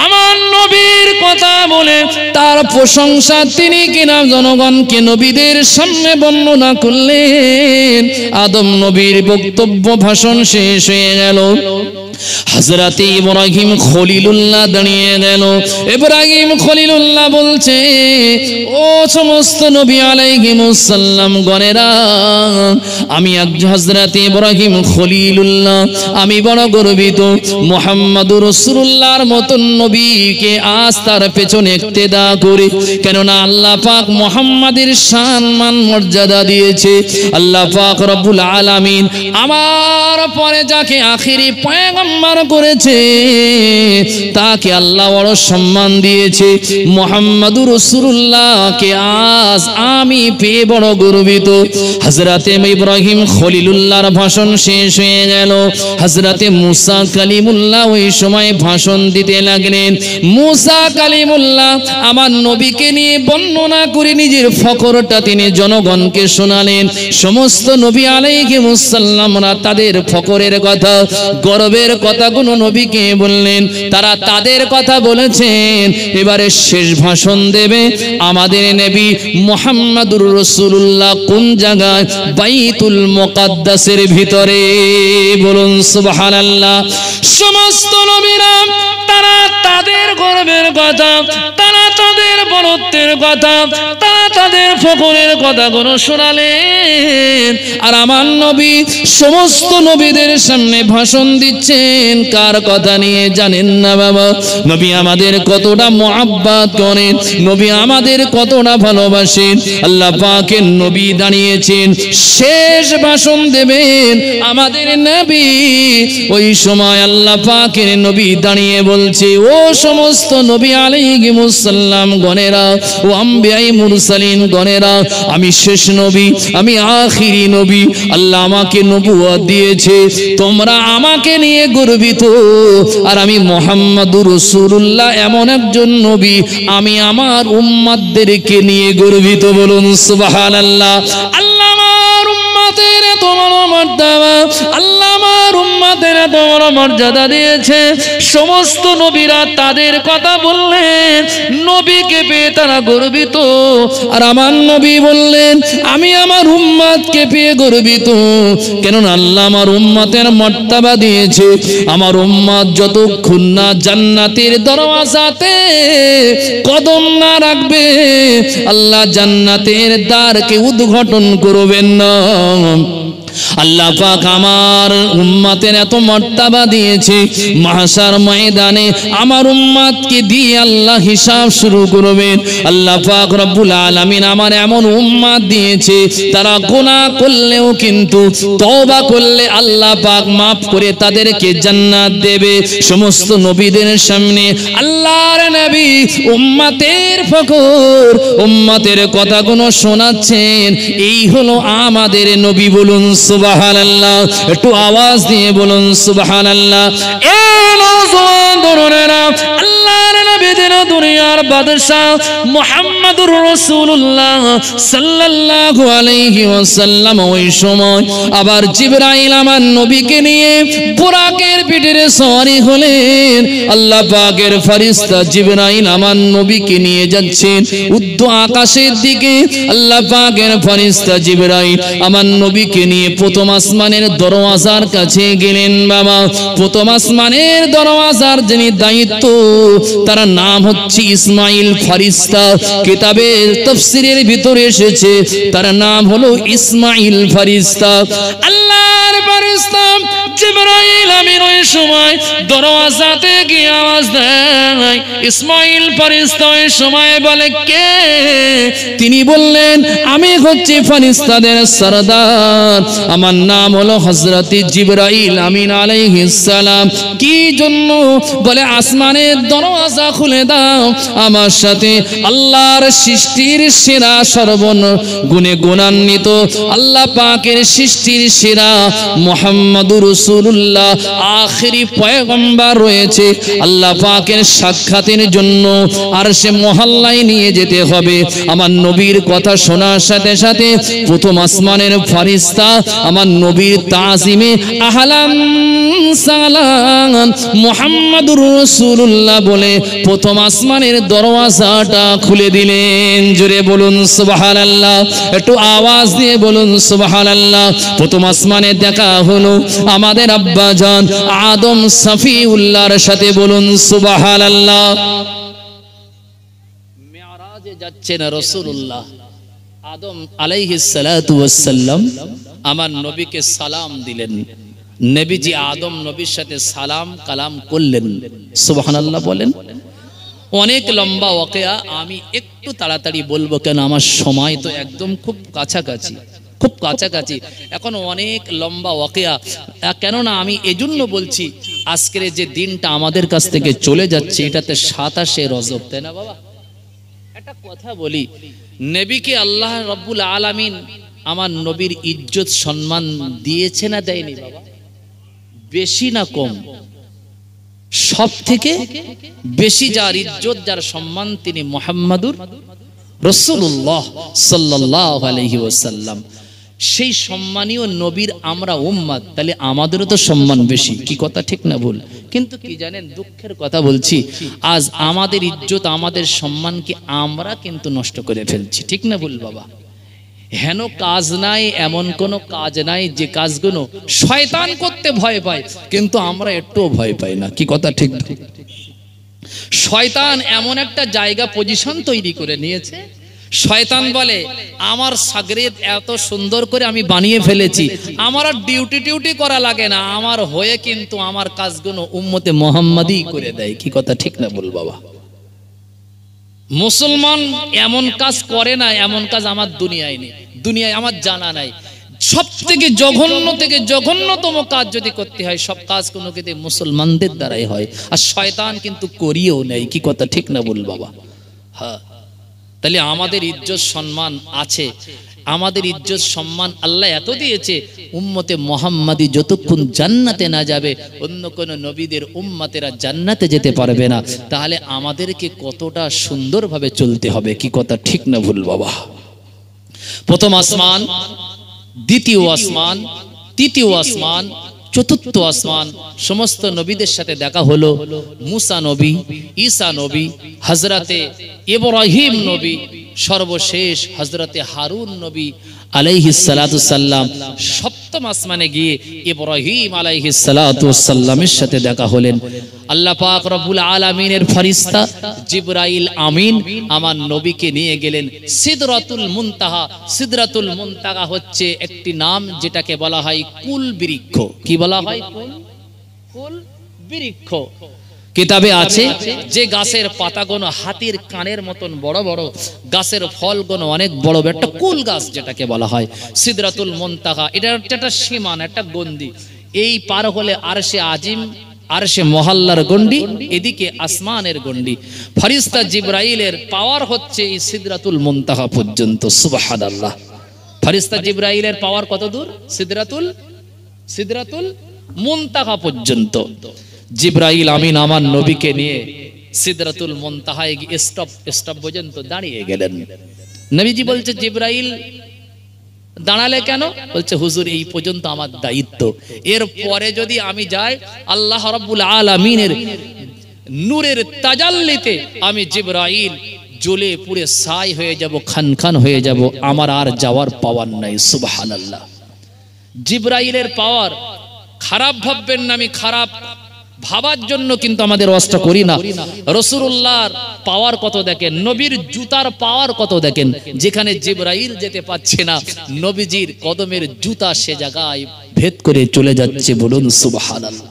আমার নবীর কথা বলে তার প্রশংসা তিনি কিনা জনগণকে নবীদের সামনে বর্ণনা করলেন। আদম নবীর বক্তব্য ভাষণ শেষ হয়ে গেল। হযরত ইব্রাহিম খলিলুল্লাহ দাঁড়িয়ে গেল। ইব্রাহিম খলিলুল্লাহ বলছে, ও সমস্ত নবী আলাইহিমুস সালাম গণেরা, আমি হযরত ইব্রাহিম খলিলুল্লাহ, আমি বড় গর্বিত, মুহাম্মাদুর রাসূলুল্লাহর মতন নবীকে আজ তার পেছনে ইক্তেদা করে, কেননা আল্লাহ পাক মুহাম্মাদের শান মান মর্যাদা দিয়েছে। আল্লাহ পাক রব্বুল আলামিন আমার পরে যাকে আখিরি পয়গম্বর করেছে তাকে আল্লাহ বড় সম্মান দিয়েছে। মুহাম্মাদুর রাসূলুল্লাহকে আজ আমি পেয়ে বড় গর্বিত। হযরতে ইব্রাহিম খলিলুল্লাহর ভাষণ শেষ হয়ে গেল। হযরতে মূসা কালিমুল্লাহ ওই সময় ভাষণ দিতে লাগলেন। মূসা কালিমুল্লাহ আমার নবীকে নিয়ে বর্ণনা করে নিজের ফখরটা তিনি জনগণকে শোনালেন। সমস্ত নবী আলাইহিমুস সালামরা তাদের ফখরের কথা, গর্বের কথা কোন নবীকে বললেন, তারা তাদের কথা বলেছেন। এবারে শেষ ভাষণ দেবে আমাদের নবী মুহাম্মাদুর রাসূলুল্লাহ কোন জায়গায়? বাইতুল মুকাদ্দাসের ভিতরে। বলুন সুবহানাল্লাহ। সমস্ত নবীরা তারা তাদের গর্বের কথা, তারা তাদের বড়ত্বের কথা, তারা তাদের ফখরের কথা কোন শোনালেন। আর আমার নবী সমস্ত নবীদের সামনে ভাষণ দিচ্ছেন কার কথা নিয়ে জানেন না বাবা? নবী আমাদের কতটা মুহাব্বত করেন, নবী আমাদের কতটা ভালোবাসেন। আল্লাহ পাকের নবী দাঁড়িয়েছেন, শেষ ভাষণ দেবেন আমাদের নবী। ওই সময় আল্লাহ পাকের নবী দাঁড়িয়ে বলছে, ও সমস্ত নবী আলাইহিমুস সালাম গণেরা, ও আম্বিয়ায়ে মুরসালিন গণেরা, আমি শেষ নবী, আমি আখিরি নবী। আল্লাহ আমাকে নবুয়ত দিয়েছে, তোমরা আমাকে নিয়ে গর্বিত, আর আমি মুহাম্মাদুর রাসূলুল্লাহ এমন একজন নবী, আমি আমার উম্মতদেরকে নিয়ে গর্বিত। বলুন সুবহানাল্লাহ। আল্লাহ আমার উম্মতের এত বড় মর্যাদা, আল্লাহ আমার উম্মতের এত বড় মর্যাদা দিয়েছে। সমস্ত নবীরা তাদের কথা বললেন, নবীকে পেয়ে তারা গর্বিত, আর আমার নবী বললেন আমি আমার উম্মতকে পেয়ে গর্বিত। কেননা আল্লাহ আমার উম্মতের মর্যাদা দিয়েছে। আমার উম্মত যতক্ষণ না জান্নাতের দরওয়াজাতে কদম না রাখবে, আল্লাহ জান্নাতের দ্বারকে উদ্ঘাটন করবেন না। আল্লাহ পাক আমার উম্মতের এত মর্যাদা দিয়েছে, মাহশার ময়দানে আমার উম্মতকে দিয়ে আল্লাহ হিসাব শুরু করবেন। আল্লাহ পাক রব্বুল আলামিন আমার এমন উম্মত দিয়েছে, তারা গুনাহ করলেও কিন্তু তওবা করলে আল্লাহ পাক maaf করে তাদেরকে জান্নাত দেবে। সমস্ত নবীদের সামনে আল্লাহর নবী উম্মতের ফখর, উম্মতের কথাগুলো শোনাচ্ছেন। এই হলো আমাদের নবী। বলুন সুবহানাল্লাহ। একটু আওয়াজ দিয়ে বলুন সুবহানাল্লাহ। এ নওজোয়ান তরুণেরা, আল্লাহর নবীদের দুনিয়ার বাদশা মুহাম্মাদুর রাসূলুল্লাহ সাল্লাল্লাহু আলাইহি ওয়াসাল্লাম ওই সময় আবার জিবরাইল আমার নবীকে নিয়ে বুরাকের পিঠে সওয়ারি হলেন। আল্লাহ পাকের ফেরেশতা জিবরাইল আমার নবীকে নিয়ে যাচ্ছেন উর্ধ্ব আকাশের দিকে। আল্লাহ পাকের ফেরেশতা জিবরাইল আমার নবীকে নিয়ে প্রথম আসমানের দরওয়াজার কাছে গেলেন। বাবা, প্রথম আসমানের দরওয়াজার যিনি দায়িত্ব, তার নাম হচ্ছে ইসমাইল ফেরেশতা। কিতাবের তাফসীরের ভিতরে এসেছে তার নাম হলো ইসমাইল ফেরেশতা। আল্লাহর ফেরেশতা জিবরাইল আমিন ওই সময় দরওয়াজাতে গিয়ে আওয়াজ দেয়। ইসমাইল ফেরেশতা ওই সময় বলে কে? তিনি বললেন আমি হচ্ছি ফেরেশতাদের সরদার, আমার নাম হলো হযরত জিবরাইল আমিন আলাইহিস সালাম। কি জন্য? বলে আসমানের দরওয়াজা খুলে দাও, আমার সাথে আল্লাহর সৃষ্টির সেরা সর্বগুণে গুণান্বিত আল্লাহ পাকের সৃষ্টির সেরা মুহাম্মাদুর রাসূলুল্লাহ আখেরি পয়গম্বর রয়েছে। আল্লাহ পাকের সাক্ষাতের জন্য আরশে মহল্লায় নিয়ে যেতে হবে। আমার নবীর কথা শোনার সাথে সাথে প্রথম আসমানের ফেরেশতা আমার নবীর তাজিমে আহলান সালাম মুহাম্মাদুর রাসূলুল্লাহ বলে প্রথম আসমানের দরওয়াজাটা খুলে দিলেন। জোরে বলুন সুবহানাল্লাহ। একটু আওয়াজ দিয়ে বলুন সুবহানাল্লাহ। প্রথম আসমানে দেখা হলো আমাদের আব্বাজান আদম সফিউল্লাহর সাথে। বলুন সুবহানাল্লাহ। মিরাজে যাচ্ছেন রাসূলুল্লাহ। আদম আলাইহিস সালাতু ওয়াস সালাম আমার নবীকে সালাম দিলেন। নবীজি আদম নবীর সাথে সালাম কালাম করলেন। সুবহানাল্লাহ বলেন। অনেক লম্বা ওয়াকিয়া, আমি একটু তাড়াতাড়ি বলবো, কেন আমার সময় তো একদম খুব কাছাকাছি, খুব কাছাকাছি। এখন অনেক লম্বা ওয়াকিয়া, কেননা আমি এজন্য বলছি আজকের যে দিনটা আমাদের কাছ থেকে চলে যাচ্ছে, এটাতে 27শে রজব, তাই না বাবা? একটা কথা বলি, নবীকে আল্লাহ রাব্বুল আলামিন আমার নবীর ইজ্জত সম্মান দিয়েছে না দেয়নি বাবা? বেশি না কম? সব থেকে বেশি যার ইজ্জত যার সম্মান তিনি মুহাম্মাদুর রাসূলুল্লাহ সাল্লাল্লাহু আলাইহি ওয়াসাল্লাম। সেই সম্মানীয় নবীর আমরা উম্মত, তাহলে আমাদেরও তো সম্মান বেশি। কি কথা ঠিক না ভুল? কিন্তু কি জানেন, দুঃখের কথা বলছি, আজ আমাদের ইজ্জত আমাদের সম্মানকে আমরা কিন্তু নষ্ট করে ফেলছি। ঠিক না ভুল বাবা? হেন কাজ নাই, এমন কোন কাজ নাই যে কাজগুলো শয়তান করতে ভয় পায়, কিন্তু আমরা একটুও ভয় পাই না। কি কথা ঠিক? শয়তান এমন একটা জায়গা পজিশন তৈরি করে নিয়েছে, শয়তান বলে আমার সাগরেদ এত সুন্দর করে আমি বানিয়ে ফেলেছি, আমার আর ডিউটি করা লাগে না, আমার হয়ে কিন্তু আমার কাজগুলো উম্মতে মুহাম্মাদি করে দেয়। কি কথা ঠিক না বল বাবা? মুসলমান এমন কাজ করে না, এমন কাজ আমার দুনিয়ায় নেই, দুনিয়ায় আমার জানা নাই। সব থেকে জঘন্যতম কাজ যদি করতে হয়, সব কাজ কোনো কিন্তু মুসলমানদের দ্বারাই হয়, আর শয়তান কিন্তু করিয়েও নেই। কি কথা ঠিক না বল বাবা? হ্যাঁ, তাহলে আমাদের ইজ্জত সম্মান আছে। আমাদের ইজ্জত সম্মান আল্লাহ এত দিয়েছে, উম্মতে মুহাম্মাদি যতক্ষণ জান্নাতে না যাবে অন্য কোন নবীদের উম্মতেরা জান্নাতে যেতে পারবে না। তাহলে আমাদেরকে কতটা সুন্দরভাবে চলতে হবে, কি কথা ঠিক না ভুল বাবা? প্রথম আসমান, দ্বিতীয় আসমান, তৃতীয় আসমান, চতুর্থ আসমান, সমস্ত নবীদের সাথে দেখা হলো। মুসা নবী, ঈসা নবী, হযরতে ইব্রাহিম নবী, সর্বশেষ হযরতে হারুন নবী আলাইহিস সালাতু সাল্লাম। সপ্তম আসমানে গিয়ে ইব্রাহিম আলাইহিস সালাতু সাল্লামের সাথে দেখা হলেন। আল্লাহ পাক রব্বুল আলামিনের ফেরেশতা জিবরাইল আমিন আমার নবীকে নিয়ে গেলেন সিদরাতুল মুনতাহা। সিদরাতুল মুনতাহা হচ্ছে একটি নাম যেটাকে বলা হয় কুল বৃক্ষ। কি বলা হয়? কুল বৃক্ষ। কিতাবে আছে যে গাছের পাতাগুলো হাতির কানের মতন বড় বড়, গাছের ফলগুলো অনেক বড় বড়, একটা কুল গাছ যেটাকে বলা হয় সিদরাতুল মুনতাহা। এটা একটা সীমানা, একটা গন্ডি। এই পার হলে আরশে আজিম, আরশে মহল্লার গন্ডি, এদিকে আসমানের গন্ডি। ফেরেশতা জিবরাইলের পাওয়ার হচ্ছে এই সিদরাতুল মুনতাহা পর্যন্ত। সুবহানাল্লাহ। ফেরেশতা জিবরাইলের পাওয়ার কত দূর? সিদরাতুল মুনতাহা পর্যন্ত। জিবরাইল আমিন আমার নবীকে নিয়ে সিদরাতুল মুনতাহায় গিয়ে স্টপ পর্যন্ত দাঁড়িয়ে গেলেন। নবীজি বলছে, জিবরাইল দাঁড়ালে কেন? বলছে, হুজুর এই পর্যন্ত আমার দায়িত্ব, এর পরে যদি আমি যাই আল্লাহ রাব্বুল আলামিনের নূরের তাজাল্লিতে আমি জিবরাইল জ্বলে পুড়ে ছাই হয়ে যাব, খান খান হয়ে যাব, আমার আর যাওয়ার পাওয়ার নাই। সুবহানাল্লাহ। জিবরাইলের পাওয়ার খারাপ ভাববেন না, আমি খারাপ ভাবার জন্য কিন্তু আমাদের ওয়াজটা করি না। রাসূলুল্লাহর পাওয়ার কত দেখেন, নবীর জুতার পাওয়ার কত দেখেন। যেখানে জিবরাইল যেতে পারছে না, নবীজির কদমের জুতা সে জায়গায় ভেদ করে চলে যাচ্ছে। বলুন সুবহানাল্লাহ।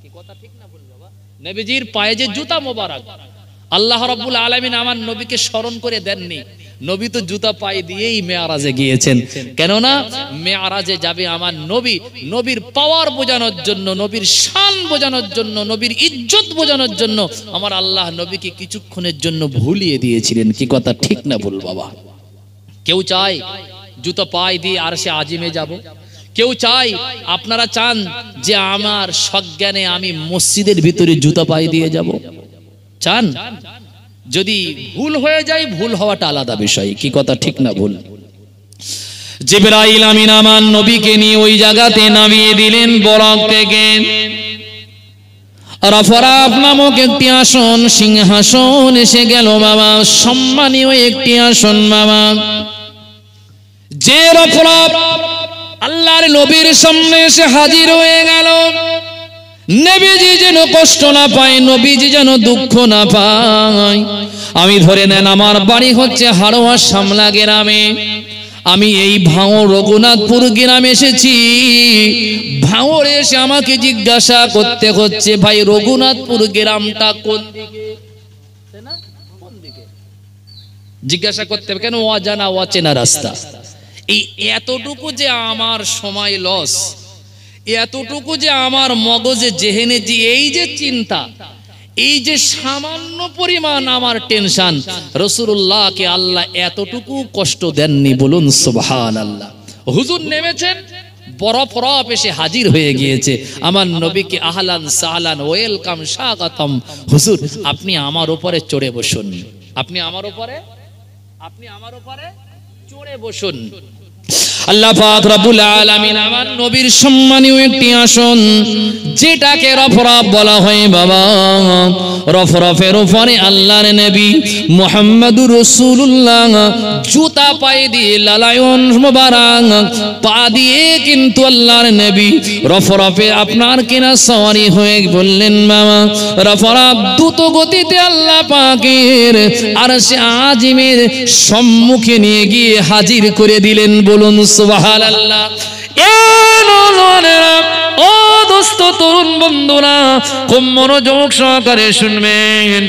কি কথা ঠিক না বল বাবা? নবীজির পায়ে যে জুতা মোবারক, আল্লাহ রাব্বুল আলামিন আমার নবীকে স্মরণ করে দেননি। নবী তো জুতা পায়ে দিয়েই মেয়ারাজে গিয়েছেন। কেননা মেয়ারাজে যাবে আমার নবী, নবীর পাওয়ার বোঝানোর জন্য, নবীর শান বোঝানোর জন্য, নবীর ইজ্জত বোঝানোর জন্য আমার আল্লাহ নবীকে কিছুক্ষণের জন্য ভুলিয়ে দিয়েছিলেন। কি কথা ঠিক না বল বাবা? কেউ চায় জুতা পায়ে দিয়ে আরশে আজিমে যাব, কেউ চায়, আপনারা চান যে আমার সজ্ঞানে আমি মসজিদের ভিতরে জুতা পায়ে দিয়ে যাব? চান? যদি ভুল হয়ে যায়, ভুল হওয়াটা আলাদা বিষয়। কি কথা ঠিক না ভুল? জিবরাইল আমিন আমার নবীকে নিয়ে ওই জায়গাতে নামিয়ে দিলেন বরক থেকে। রফরাফ নামক একটি আসন, সিংহাসন এসে গেল বাবা, সম্মানীয় একটি আসন বাবা। যে রফরাফ আল্লাহর নবীর সামনে এসে হাজির হয়ে গেল, নবীজি যেন কষ্ট না পায়, নবীজি যেন দুঃখ না পায়। আমি ধরে নেন আমার বাড়ি হচ্ছে হাড়োয়া শামলা গ্রামে, আমি এই ভাঙড় রঘুনাথপুর গ্রামে এসেছি। ভাঙড়ে এসে আমাকে জিজ্ঞাসা করতে হচ্ছে, ভাই রঘুনাথপুর গ্রামটা কোন দিকে? জিজ্ঞাসা করতে কেন? অজানা অচেনা রাস্তা। এই এতটুকু যে আমার সময় লস, এতটুকু যে আমার মগজে জেহেনে যে এই যে চিন্তা, এই যে সামান্য পরিমাণ আমার টেনশন, রাসূলুল্লাহকে আল্লাহ এতটুকু কষ্ট দেননি। বলুন সুবহানাল্লাহ। হুজুর নেমেছেন, বরফ এসে হাজির হয়ে গিয়েছে। আমার নবীকে আহলান সাহলান ওয়েলকাম স্বাগতম। হুজুর আপনি আমার উপরে চড়ে বসুন, আপনি আমার উপরে চড়ে বসুন। আল্লাহ পাক রব্বুল আলামিন আমার নবীর সম্মানীয় একটি আসন, যেটাকে রফরফ বলা হয় বাবা। রফরফের উপরে আল্লাহর নবী মুহাম্মদুর রাসূলুল্লাহ জুতা পায়ে দিয়ে লালায়ন মোবারক পা দিয়ে কিন্তু আল্লাহর নবী রফরফে আপনার কিনা সওয়ারি হয়ে বললেন বাবা। রফরফ দ্রুত গতিতে আল্লাহ পাকের আরশে আজিমের সম্মুখে নিয়ে গিয়ে হাজির করে দিলেন। বলুন সুবহানাল্লাহ। ও দোস্ত তরুণ বন্ধুরা, খুব মনোযোগ সহকারে শুনবেন।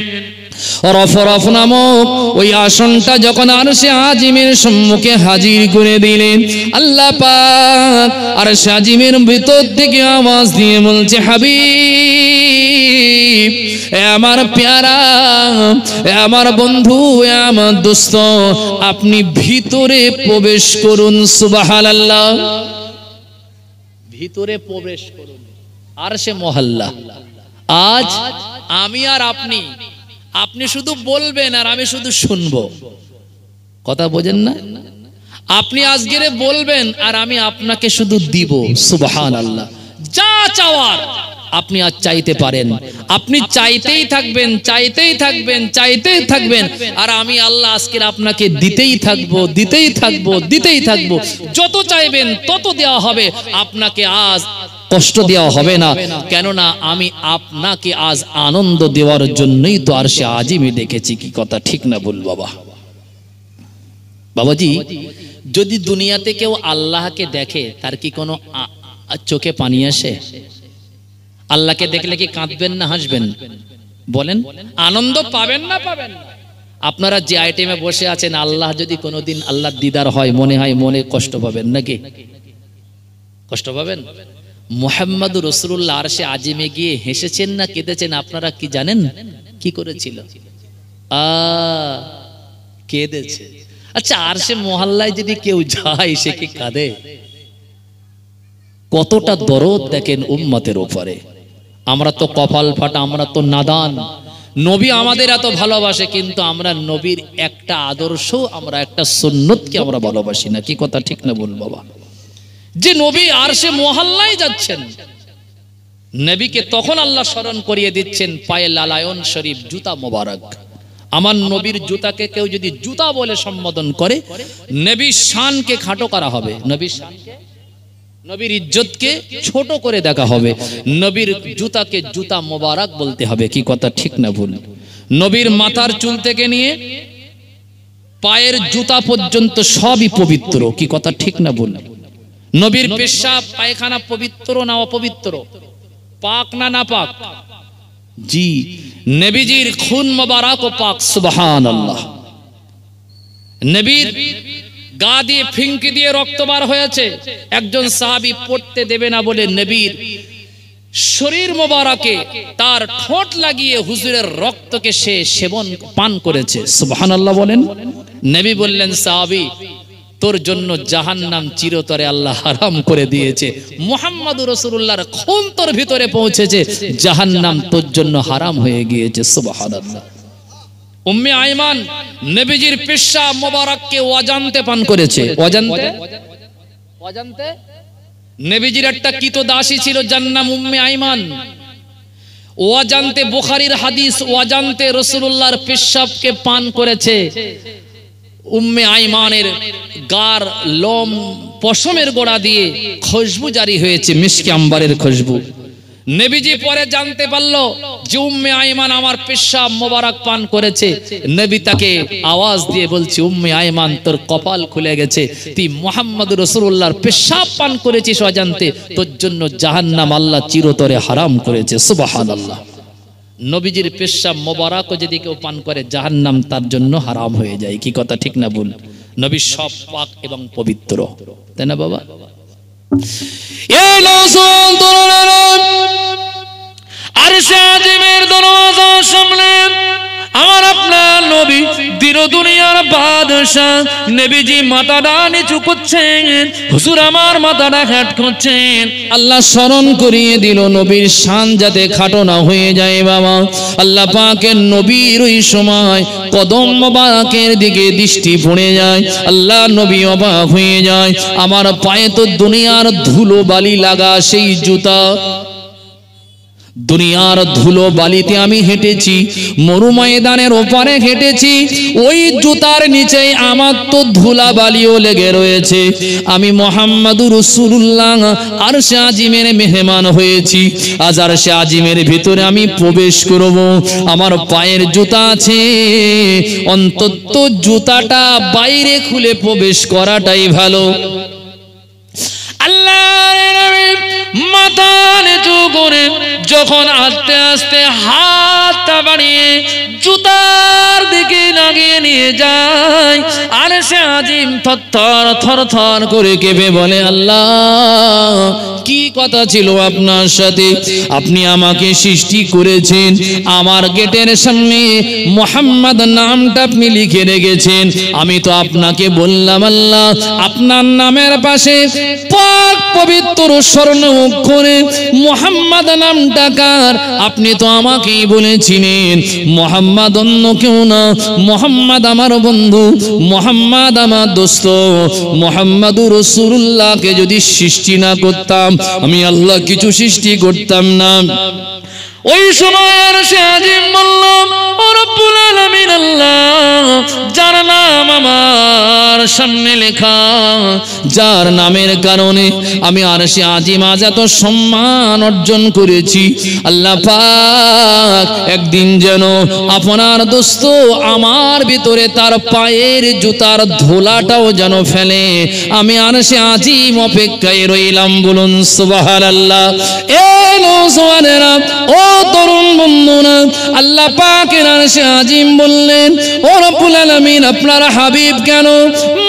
রফরফ নামক ওই আসনটা যখন আরশে আজিমের সম্মুখে হাজির করে দিলেন, আল্লাহ পাক আরশে আজিমের ভিতর থেকে আওয়াজ দিয়ে বলছে, হাবিব, এ আমার প্যারা, এ আমার বন্ধু, এ আমার দোস্ত, আপনি ভিতরে প্রবেশ করুন। সুবহানাল্লাহ। ভিতরে প্রবেশ করুন আরশে মহল্লা। আজ আমি আর আপনি, আপনি শুধু বলবেন আর আমি শুধু শুনবো, কথা বোঝেন না? আপনি আজকের বলবেন আর আমি আপনাকে শুধু দিব। সুবহানাল্লাহ। যা চাওয়ার আপনি আজ চাইতে পারেন, আপনি চাইতেই থাকবেন, চাইতেই থাকবেন, চাইতেই থাকবেন, আর আমি আল্লাহ আজকের আপনাকে দিতেই থাকবো, দিতেই থাকবো, দিতেই থাকবো। যত চাইবেন তত দেওয়া হবে, আপনাকে আজ কষ্ট দেওয়া হবে না। কেননা আমি আপনাকে আজ আনন্দ দেওয়ার জন্যই তো আরশে আজিমে ডেকেছি। কি কথা ঠিক না বল বাবা? বাবাজি, যদি দুনিয়াতে কেউ আল্লাহকে দেখে তার কি কোনো চোখে পানি আসে? আল্লাহকে দেখলে কি কাঁদবেন না হাসবেন? বলেন, আনন্দ পাবেন না পাবেন না? আপনারা যে আইটেমে বসে আছেন, আল্লাহ যদি কোনোদিন আল্লাহর দিদার হয়, মনে হয় মনে কষ্ট পাবেন নাকি? কষ্ট পাবেন? মুহাম্মদুর রাসূলুল্লাহ আরশে আজিমে গিয়ে হেসেছেন না কেঁদেছেন আপনারা কি জানেন? কি করেছিল? কেঁদেছে। আচ্ছা, আরশে মহল্লায় যদি কেউ যায় সে কি কাঁদে? কতটা দরদ দেখেন উম্মতের উপরে। আমরা তো কপাল ফাটা, আমরা তো নাদান। নবী আমাদের এত ভালোবাসে, কিন্তু আমরা নবীর একটা আদর্শ, আমরা একটা সুন্নতকে আমরা ভালোবাসি না। কি কথা ঠিক না বল বাবা? যে নবী আরশে মহল্লায় যাচ্ছেন, নবীকে তখন আল্লাহ স্মরণ করিয়ে দিচ্ছেন পায়ে লালায়ন শরীফ, জুতা মোবারক। আমার নবীর জুতাকে কেউ যদি জুতা বলে সম্বোধন করে, নবীর শানকে খাটো করা হবে, নবীর শানকে, নবীর ইজ্জতকে ছোট করে দেখা হবে, নবীর জুতাকে জুতা মোবারক বলতে হবে। কি কথা ঠিক না ভুল? নবীর মাথার চুল থেকে নিয়ে পায়ের জুতা পর্যন্ত সবই পবিত্র। কি কথা ঠিক না ভুল? নবীর পেশাব পায়খানা পবিত্র না অপবিত্র? পাক না নাপাক? জি, নবীজির খুন মোবারক ও পাক। সুবহানাল্লাহ। নবীর গা দিয়ে ফিঙ্কি দিয়ে রক্ত বার হয়েছে, একজন সাহাবী পড়তে দেবে না বলে নবীর শরীর মোবারকে তার ঠোঁট লাগিয়ে হুজুরের রক্তকে সে সেবন পান করেছে। সুবহানাল্লাহ বলেন। নবী বললেন, সাহাবী, তোর জন্য জাহান্নাম চিরতরে আল্লাহ হারাম করে দিয়েছে। মুহাম্মদুর রাসূলুল্লাহর খুন তোর ভিতরে পৌঁছেছে, জাহান্নাম তোর জন্য হারাম হয়ে গিয়েছে। সুবহানাল্লাহ। উম্মে আইমান নবীজির পেশাব মোবারককে অজান্তে পান করেছে। অজান্তে? অজান্তে? নবীজির একটা কৃতদাসী ছিল যার নাম উম্মে আইমান। অজান্তে, বুখারীর হাদিস, অজান্তে রাসূলুল্লাহর পেশাবকে পান করেছে। উম্মে আইমানের গার লোম পশমের গোড়া দিয়ে খুশবু জারি হয়েছে, মিশকে আম্বারের খুশবু। নবীজি পরে জানতে পারলো যে উম্মে আইমান আমার পেশাব মোবারক পান করেছে। নবী তাকে আওয়াজ দিয়ে বলছে, উম্মে আইমান, তোর কপাল খুলে গেছে, তুই মুহাম্মদুর রাসূলুল্লাহর পেশাব পান করেছিস অজান্তে, তোর জন্য জাহান্নাম আল্লাহ চিরতরে হারাম করেছে। সুবহানাল্লাহ। নবীজির পেশাব মোবারক যদি কেউ পান করে, জাহান্নাম তার জন্য হারাম হয়ে যায়। কি কথা ঠিক না ভুল? নবী সব পাক এবং পবিত্র, তাই না বাবা? আরশে আজিমের দরওয়াজা সামনে আমার আপনার নবী দিন দুনিয়ার বাদশা, নবীজি মাথাটা নিচু করছেন, হুজুর আমার মাথাটা হ্যাট করছেন। আল্লাহ স্মরণ করিয়ে দিল নবীর শান যাতে খাটো না হয়ে যায় বাবা। আল্লাহ পাকের নবীর ওই সময় কদম মোবারকের দিকে দৃষ্টি পড়ে যায়, আল্লাহ নবী অবাক হয়ে যায়। আমার পায়ে তো দুনিয়ার ধুলো বালি লাগা সেই জুতা, দুনিয়ার ধুলো বালিতে আমি হেঁটেছি, মরু ময়দানের ওপারে হেঁটেছি, ওই জুতার নিচে আমার তো ধুলা বালিও লেগে রয়েছে। আমি মুহাম্মদুর রাসূলুল্লাহ আরশে আজিমের মেহমান হয়েছি, আজ আরশে আজিমের ভিতরে আমি প্রবেশ করব। আমার পায়ের জুতা আছে, অন্তত জুতাটা বাইরে খুলে প্রবেশ করাটাই ভালো। আল্লাহর নবী মাথা নিচু করে যখন আস্তে আস্তে হাতটা বাড়িয়ে জুতার দিকে লাগিয়ে নিয়ে যায়, আরশে আজিম থরথর থরথর করে কেঁপে বলে, আল্লাহ কি কথা ছিল আপনার সাথে? আপনি আমাকে সৃষ্টি করেছেন, আমার গেটের সামনে মুহাম্মদ নামটা আপনি লিখে রেখেছেন। আমি তো আপনাকে বললাম আল্লাহ আপনার নামের পাশে পাক পবিত্র স্বর্ণ অক্ষরে মুহাম্মদ নামটা কার? আপনি তো আমাকেই বলেছিলেন মুহাম্মদ অন্য কেউ না, মুহাম্মদ আমার বন্ধু, মুহাম্মদ আমার দোস্ত, মুহাম্মাদুর রাসূলুল্লাহকে যদি সৃষ্টি না করতাম আমি আল্লাহ কিছু সৃষ্টি করতাম না। ওই সময় আরশে আজিম বলল, ও রব্বুল আলামিন আল্লাহ, যার নাম আমার সামনে লেখা, যার নামের কারণে আমি আরশে আজিম আজ এত সম্মান অর্জন করেছি, আল্লাহ পাক একদিন যেন আপনার দোস্ত আমার ভিতরে তার পায়ের জুতার ধুলাটাও যেন ফেলে, আমি আরশে আজিম অপেক্ষায় রইলাম। বলুন সুবহানাল্লাহ। এ নওজওয়ানেরা, ও তরুণ বন্ধুরা, আল্লাহ পাকের আরশে আজিম বললেন, ও রব্বুল আলামিন আপনার হাবিব কেন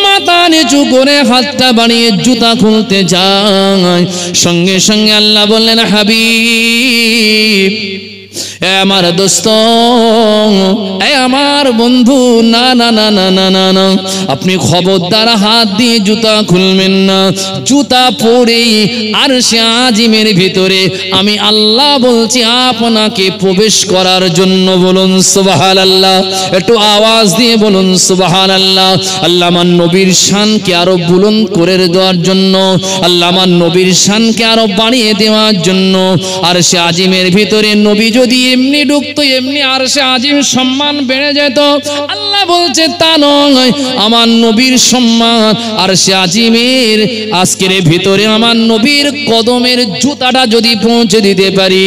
মাথা নিচু করে হাতটা বাড়িয়ে জুতা খুলতে যায়, সঙ্গে সঙ্গে আল্লাহ বললেন, হাবিব, এ আমার দোস্ত, এ আমার বন্ধু, না না না না না না না, আপনি খবরদার হাত দিয়ে জুতা খুলবেন না। জুতা পরেই আরশে আজিমের ভিতরে আমি আল্লাহ বলছি আপনাকে প্রবেশ করার জন্য। বলুন সুবহানাল্লাহ। একটু আওয়াজ দিয়ে বলুন সুবহানাল্লাহ। আল্লাহ আমার নবীর শানকে আরো বুলন্দ করে দেওয়ার জন্য, আল্লাহ আমার নবীর শানকে আরো বাড়িয়ে দেওয়ার জন্য আরশে আজিমের ভিতরে নবী যদি এমনি ঢুকতো এমনি আরশে আজিম সম্মান বেড়ে যেত। আল্লাহ বলছে তা নয়, আমার নবীর সম্মান আরশে আজিমের আজকের ভিতরে আমার নবীর কদমের জুতাটা যদি পৌঁছে দিতে পারি,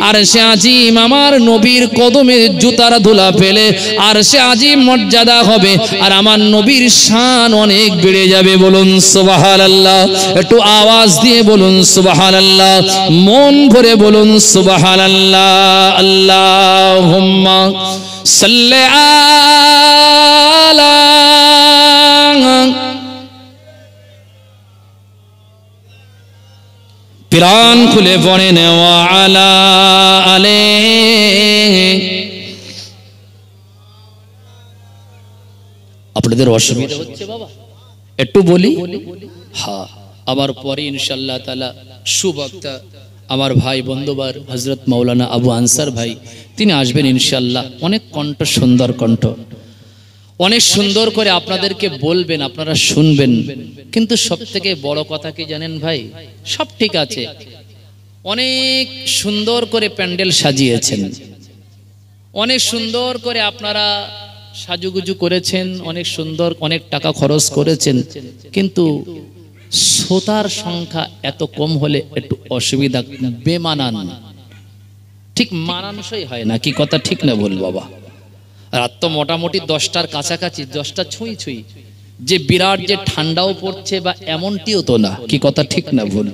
আরশে আজিম আমার নবীর কদমের জুতার ধুলা ফেলে আরশে আজিম মর্যাদা হবে, আর আমার নবীর শান অনেক বেড়ে যাবে। বলুন সুবহানাল্লাহ। একটু আওয়াজ দিয়ে বলুন সুবহানাল্লাহ, মন ভরে বলুন সুবহানাল্লাহ। আল্লাহুম্মা সাল্লি আলা প্রাণ খুলে পড়েন ওয়া আলা আলে। আপনাদের অসুবিধা হচ্ছে বাবা? একটু বলি। হ্যাঁ, আবার পরে ইনশাআল্লাহ তাআলা সুবক্তা আমার ভাই বন্ধুবার হযরত মাওলানা আবু আনসার ভাই, তিনি আসবেন ইনশাআল্লাহ। অনেক কণ্ঠ, সুন্দর কণ্ঠ, অনেক সুন্দর করে আপনাদেরকে বলবেন, আপনারা শুনবেন। কিন্তু সবথেকে বড় কথা কি জানেন ভাই? সব ঠিক আছে, অনেক সুন্দর করে প্যান্ডেল সাজিয়েছেন, অনেক সুন্দর করে আপনারা সাজুগুজু করেছেন, অনেক সুন্দর, অনেক টাকা খরচ করেছেন, কিন্তু শ্রোতার সংখ্যা এত কম হলে একটু অসুবিধা, বেমানান, ঠিক মানানসই হয় না। কি কথা ঠিক না বল বাবা? রাত তো মোটামুটি 10টার কাছাকাছি, 10টা ছুঁই ছুঁই, যে বিরাট যে ঠান্ডাও পড়ছে বা এমনটিও তো না। কি কথা ঠিক না ভুল?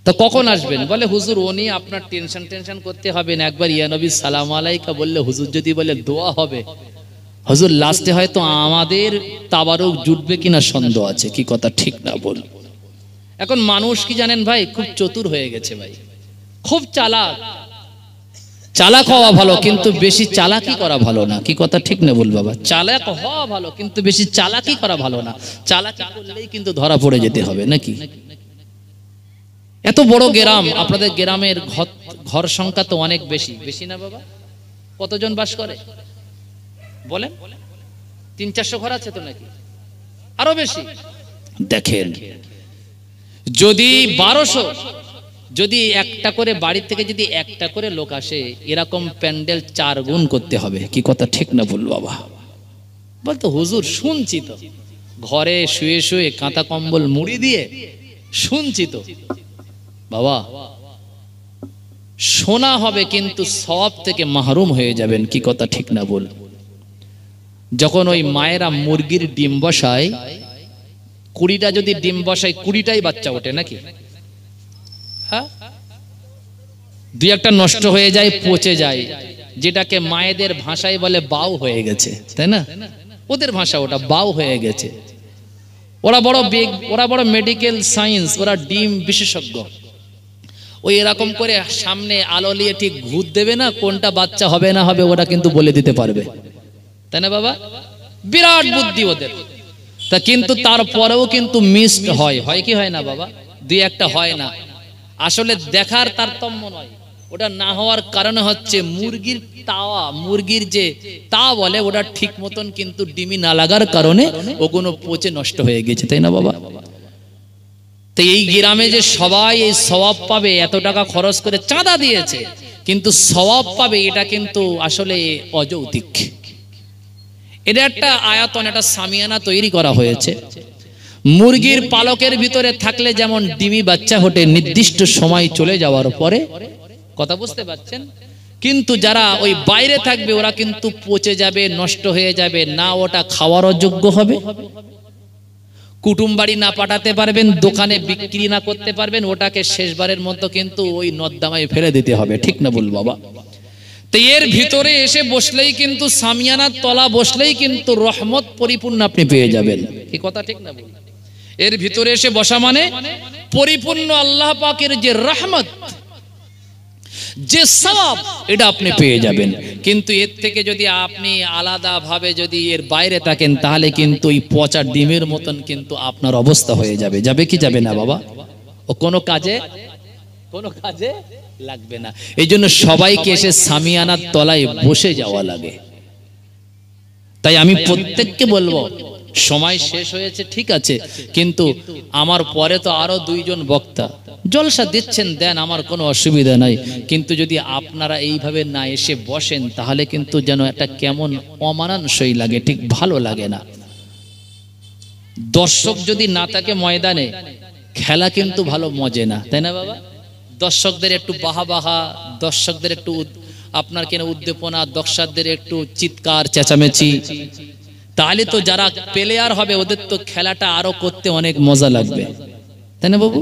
তা কখন আসবেন? বলে হুজুর ও নিয়ে আপনার টেনশন করতে হবে না, একবার ইয়া নবী সালাম আলাইকা বললে হুজুর যদি বলে দোয়া হবে, হুজুর লাস্টে হয়তো আমাদের তাবারুক জুটবে কিনা সন্দেহ আছে। কি কথা ঠিক না বল? এখন মানুষ কি জানেন ভাই, খুব চতুর হয়ে গেছে ভাই, খুব চালাক। চালাক হওয়া ভালো, কিন্তু বেশি চালাকি করা ভালো না। কি কথা ঠিক না বল বাবা? চালাক হওয়া ভালো, কিন্তু বেশি চালাকি করা ভালো না। চালাকি করলেই কিন্তু ধরা পড়ে যেতে হবে নাকি? এত বড় গ্রাম, আপনাদের গ্রামের ঘর সংখ্যা তো অনেক বেশি, বেশি না বাবা? কতজন বাস করে বলেন? 300-400 ঘর আছে তো নাকি? আরো বেশি। দেখেন, যদি 1200, যদি একটা করে বাড়ি থেকে যদি একটা করে লোক আসে, এরকম প্যান্ডেল 4 গুণ করতে হবে। কি কথা ঠিক না বল বাবা? বলতো হুজুর শুনছি তো, ঘরে শুয়ে শুয়ে কাঁথা কম্বল মুড়ি দিয়ে শুনছি তো বাবা। শোনা হবে কিন্তু সওয়াব থেকে মাহরুম হয়ে যাবেন। কি কথা ঠিক না বল? যখন ওই মায়েরা মুরগির ডিম বসায়, 20টা যদি ডিম বসায় 20টাই বাচ্চা ওঠে নাকি? হ্যাঁ, দুই একটা নষ্ট হয়ে যায়, পচে যায়, যেটাকে মায়েদের ভাষায় বলে বাউ হয়ে গেছে, তাই না? ওদের ভাষা ওটা বাউ হয়ে গেছে। ওরা বড় মেডিকেল সায়েন্স, ওরা ডিম বিশেষজ্ঞ। ওই এরকম করে সামনে আলো নিয়ে ঠিক ঘুর দেবে না, কোনটা বাচ্চা হবে না হবে ওরা কিন্তু বলে দিতে পারবে, তাই না বাবা? বিরাট বুদ্ধি ওদের। তা কিন্তু তারপরেও কিন্তু মিসড হয় কি হয় না বাবা? দুই একটা হয় না। আসলে দেখার তারতম্য নয়, ওটা না হওয়ার কারণে হচ্ছে মুরগির তাওয়া, মুরগির যে তা বলে ওটা ঠিক মতন কিন্তু ডিমি না লাগার কারণে ওগুলো পচে নষ্ট হয়ে গেছে, তাই না বাবা? তো এই গ্রামে যে সবাই এই সওয়াব পাবে, এত টাকা খরচ করে চাঁদা দিয়েছে, কিন্তু সওয়াব পাবে, এটা কিন্তু আসলে অযৌক্তিক। এটা একটা আয়তন, একটা সামিয়ানা তৈরি করা হয়েছে। মুরগির পালকের ভিতরে থাকলে যেমন ডিমি বাচ্চা ওঠে নির্দিষ্ট সময় চলে যাওয়ার পরে, কথা বুঝতে পারছেন? কিন্তু যারা ওই বাইরে থাকবে ওরা কিন্তু পচে যাবে, নষ্ট হয়ে যাবে, না ওটা খাওয়ার অযোগ্য হবে, কুটুম বাড়ি না পাঠাতে পারবেন, দোকানে বিক্রি না করতে পারবেন, ওটাকে শেষবারের মতো কিন্তু ওই নর্দমায় ফেলে দিতে হবে, ঠিক না বল বাবা? তো এর ভিতরে এসে বসলেই কিন্তু সামিয়ানার তলা বসলেই কিন্তু রহমত পরিপূর্ণ আপনি পেয়ে যাবেন, কি কথা ঠিক না বল? এর ভিতরে এসে বসা মানে পরিপূর্ণ আল্লাহ পাকের যে রহমত, যে সওয়াব, এটা আপনি পেয়ে যাবেন। কিন্তু এর থেকে যদি আপনি আলাদা ভাবে যদি এর বাইরে থাকেন, তাহলে কিন্তু এই পচা ডিমের মতন কিন্তু আপনার অবস্থা হয়ে যাবে। যাবে কি যাবে না বাবা? ও কোনো কাজে লাগবে না। এই জন্য সবাইকে এসে সামিয়ানার তলায় বসে যাওয়া লাগে। তাই আমি প্রত্যেককে বলবো, সময় শেষ হয়েছে ঠিক আছে, কিন্তু আমার পরে তো আরো দুইজন বক্তা জলসা দিচ্ছেন, দেন, আমার কোনো অসুবিধা নাই। কিন্তু যদি আপনারা এইভাবে না এসে বসেন, তাহলে কিন্তু যেন একটা কেমন অমানানসই লাগে, ঠিক ভালো লাগে না। দর্শক যদি না থাকে ময়দানে, খেলা কিন্তু ভালো মজে না, তাই না বাবা? দর্শকদের একটু বাহা, দর্শকদের একটু আপনার কেন উদ্দীপনা, দর্শকদের একটু চিৎকার চেঁচামেচি, তাহলে তো যারা প্লেয়ার হবে ওদের তো খেলাটা আরো করতে অনেক মজা লাগবে, তাই না বাবু?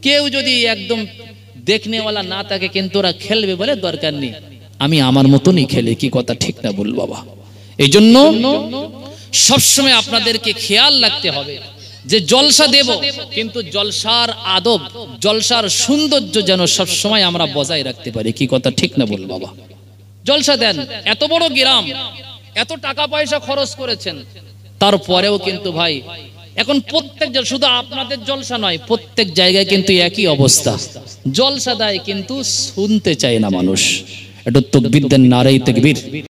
কেউ যদি একদম দেখনেওয়ালা না থাকে, কিন্তু ওরা খেলবে বলে দরকার নেই, আমি আমার মতনই খেলি, কি কথা ঠিক না বল বাবা? এই জন্য সবসময় আপনাদেরকে খেয়াল রাখতে হবে যে জলসা দেব, কিন্তু জলসার আদব, জলসার সৌন্দর্য যেন সবসময় আমরা বজায় রাখতে পারি, কি কথা ঠিক না বল বাবা? জলসা দেন, এত বড় গ্রাম, এত টাকা পয়সা খরচ করেছেন, তারপরেও কিন্তু ভাই এখন প্রত্যেক শুধু আপনাদের জলসা নয়, প্রত্যেক জায়গায় কিন্তু একই অবস্থা, জলসা দেয় কিন্তু শুনতে চায় না মানুষ। এটা তাকবীর দেন, নারায়ে তাকবীর।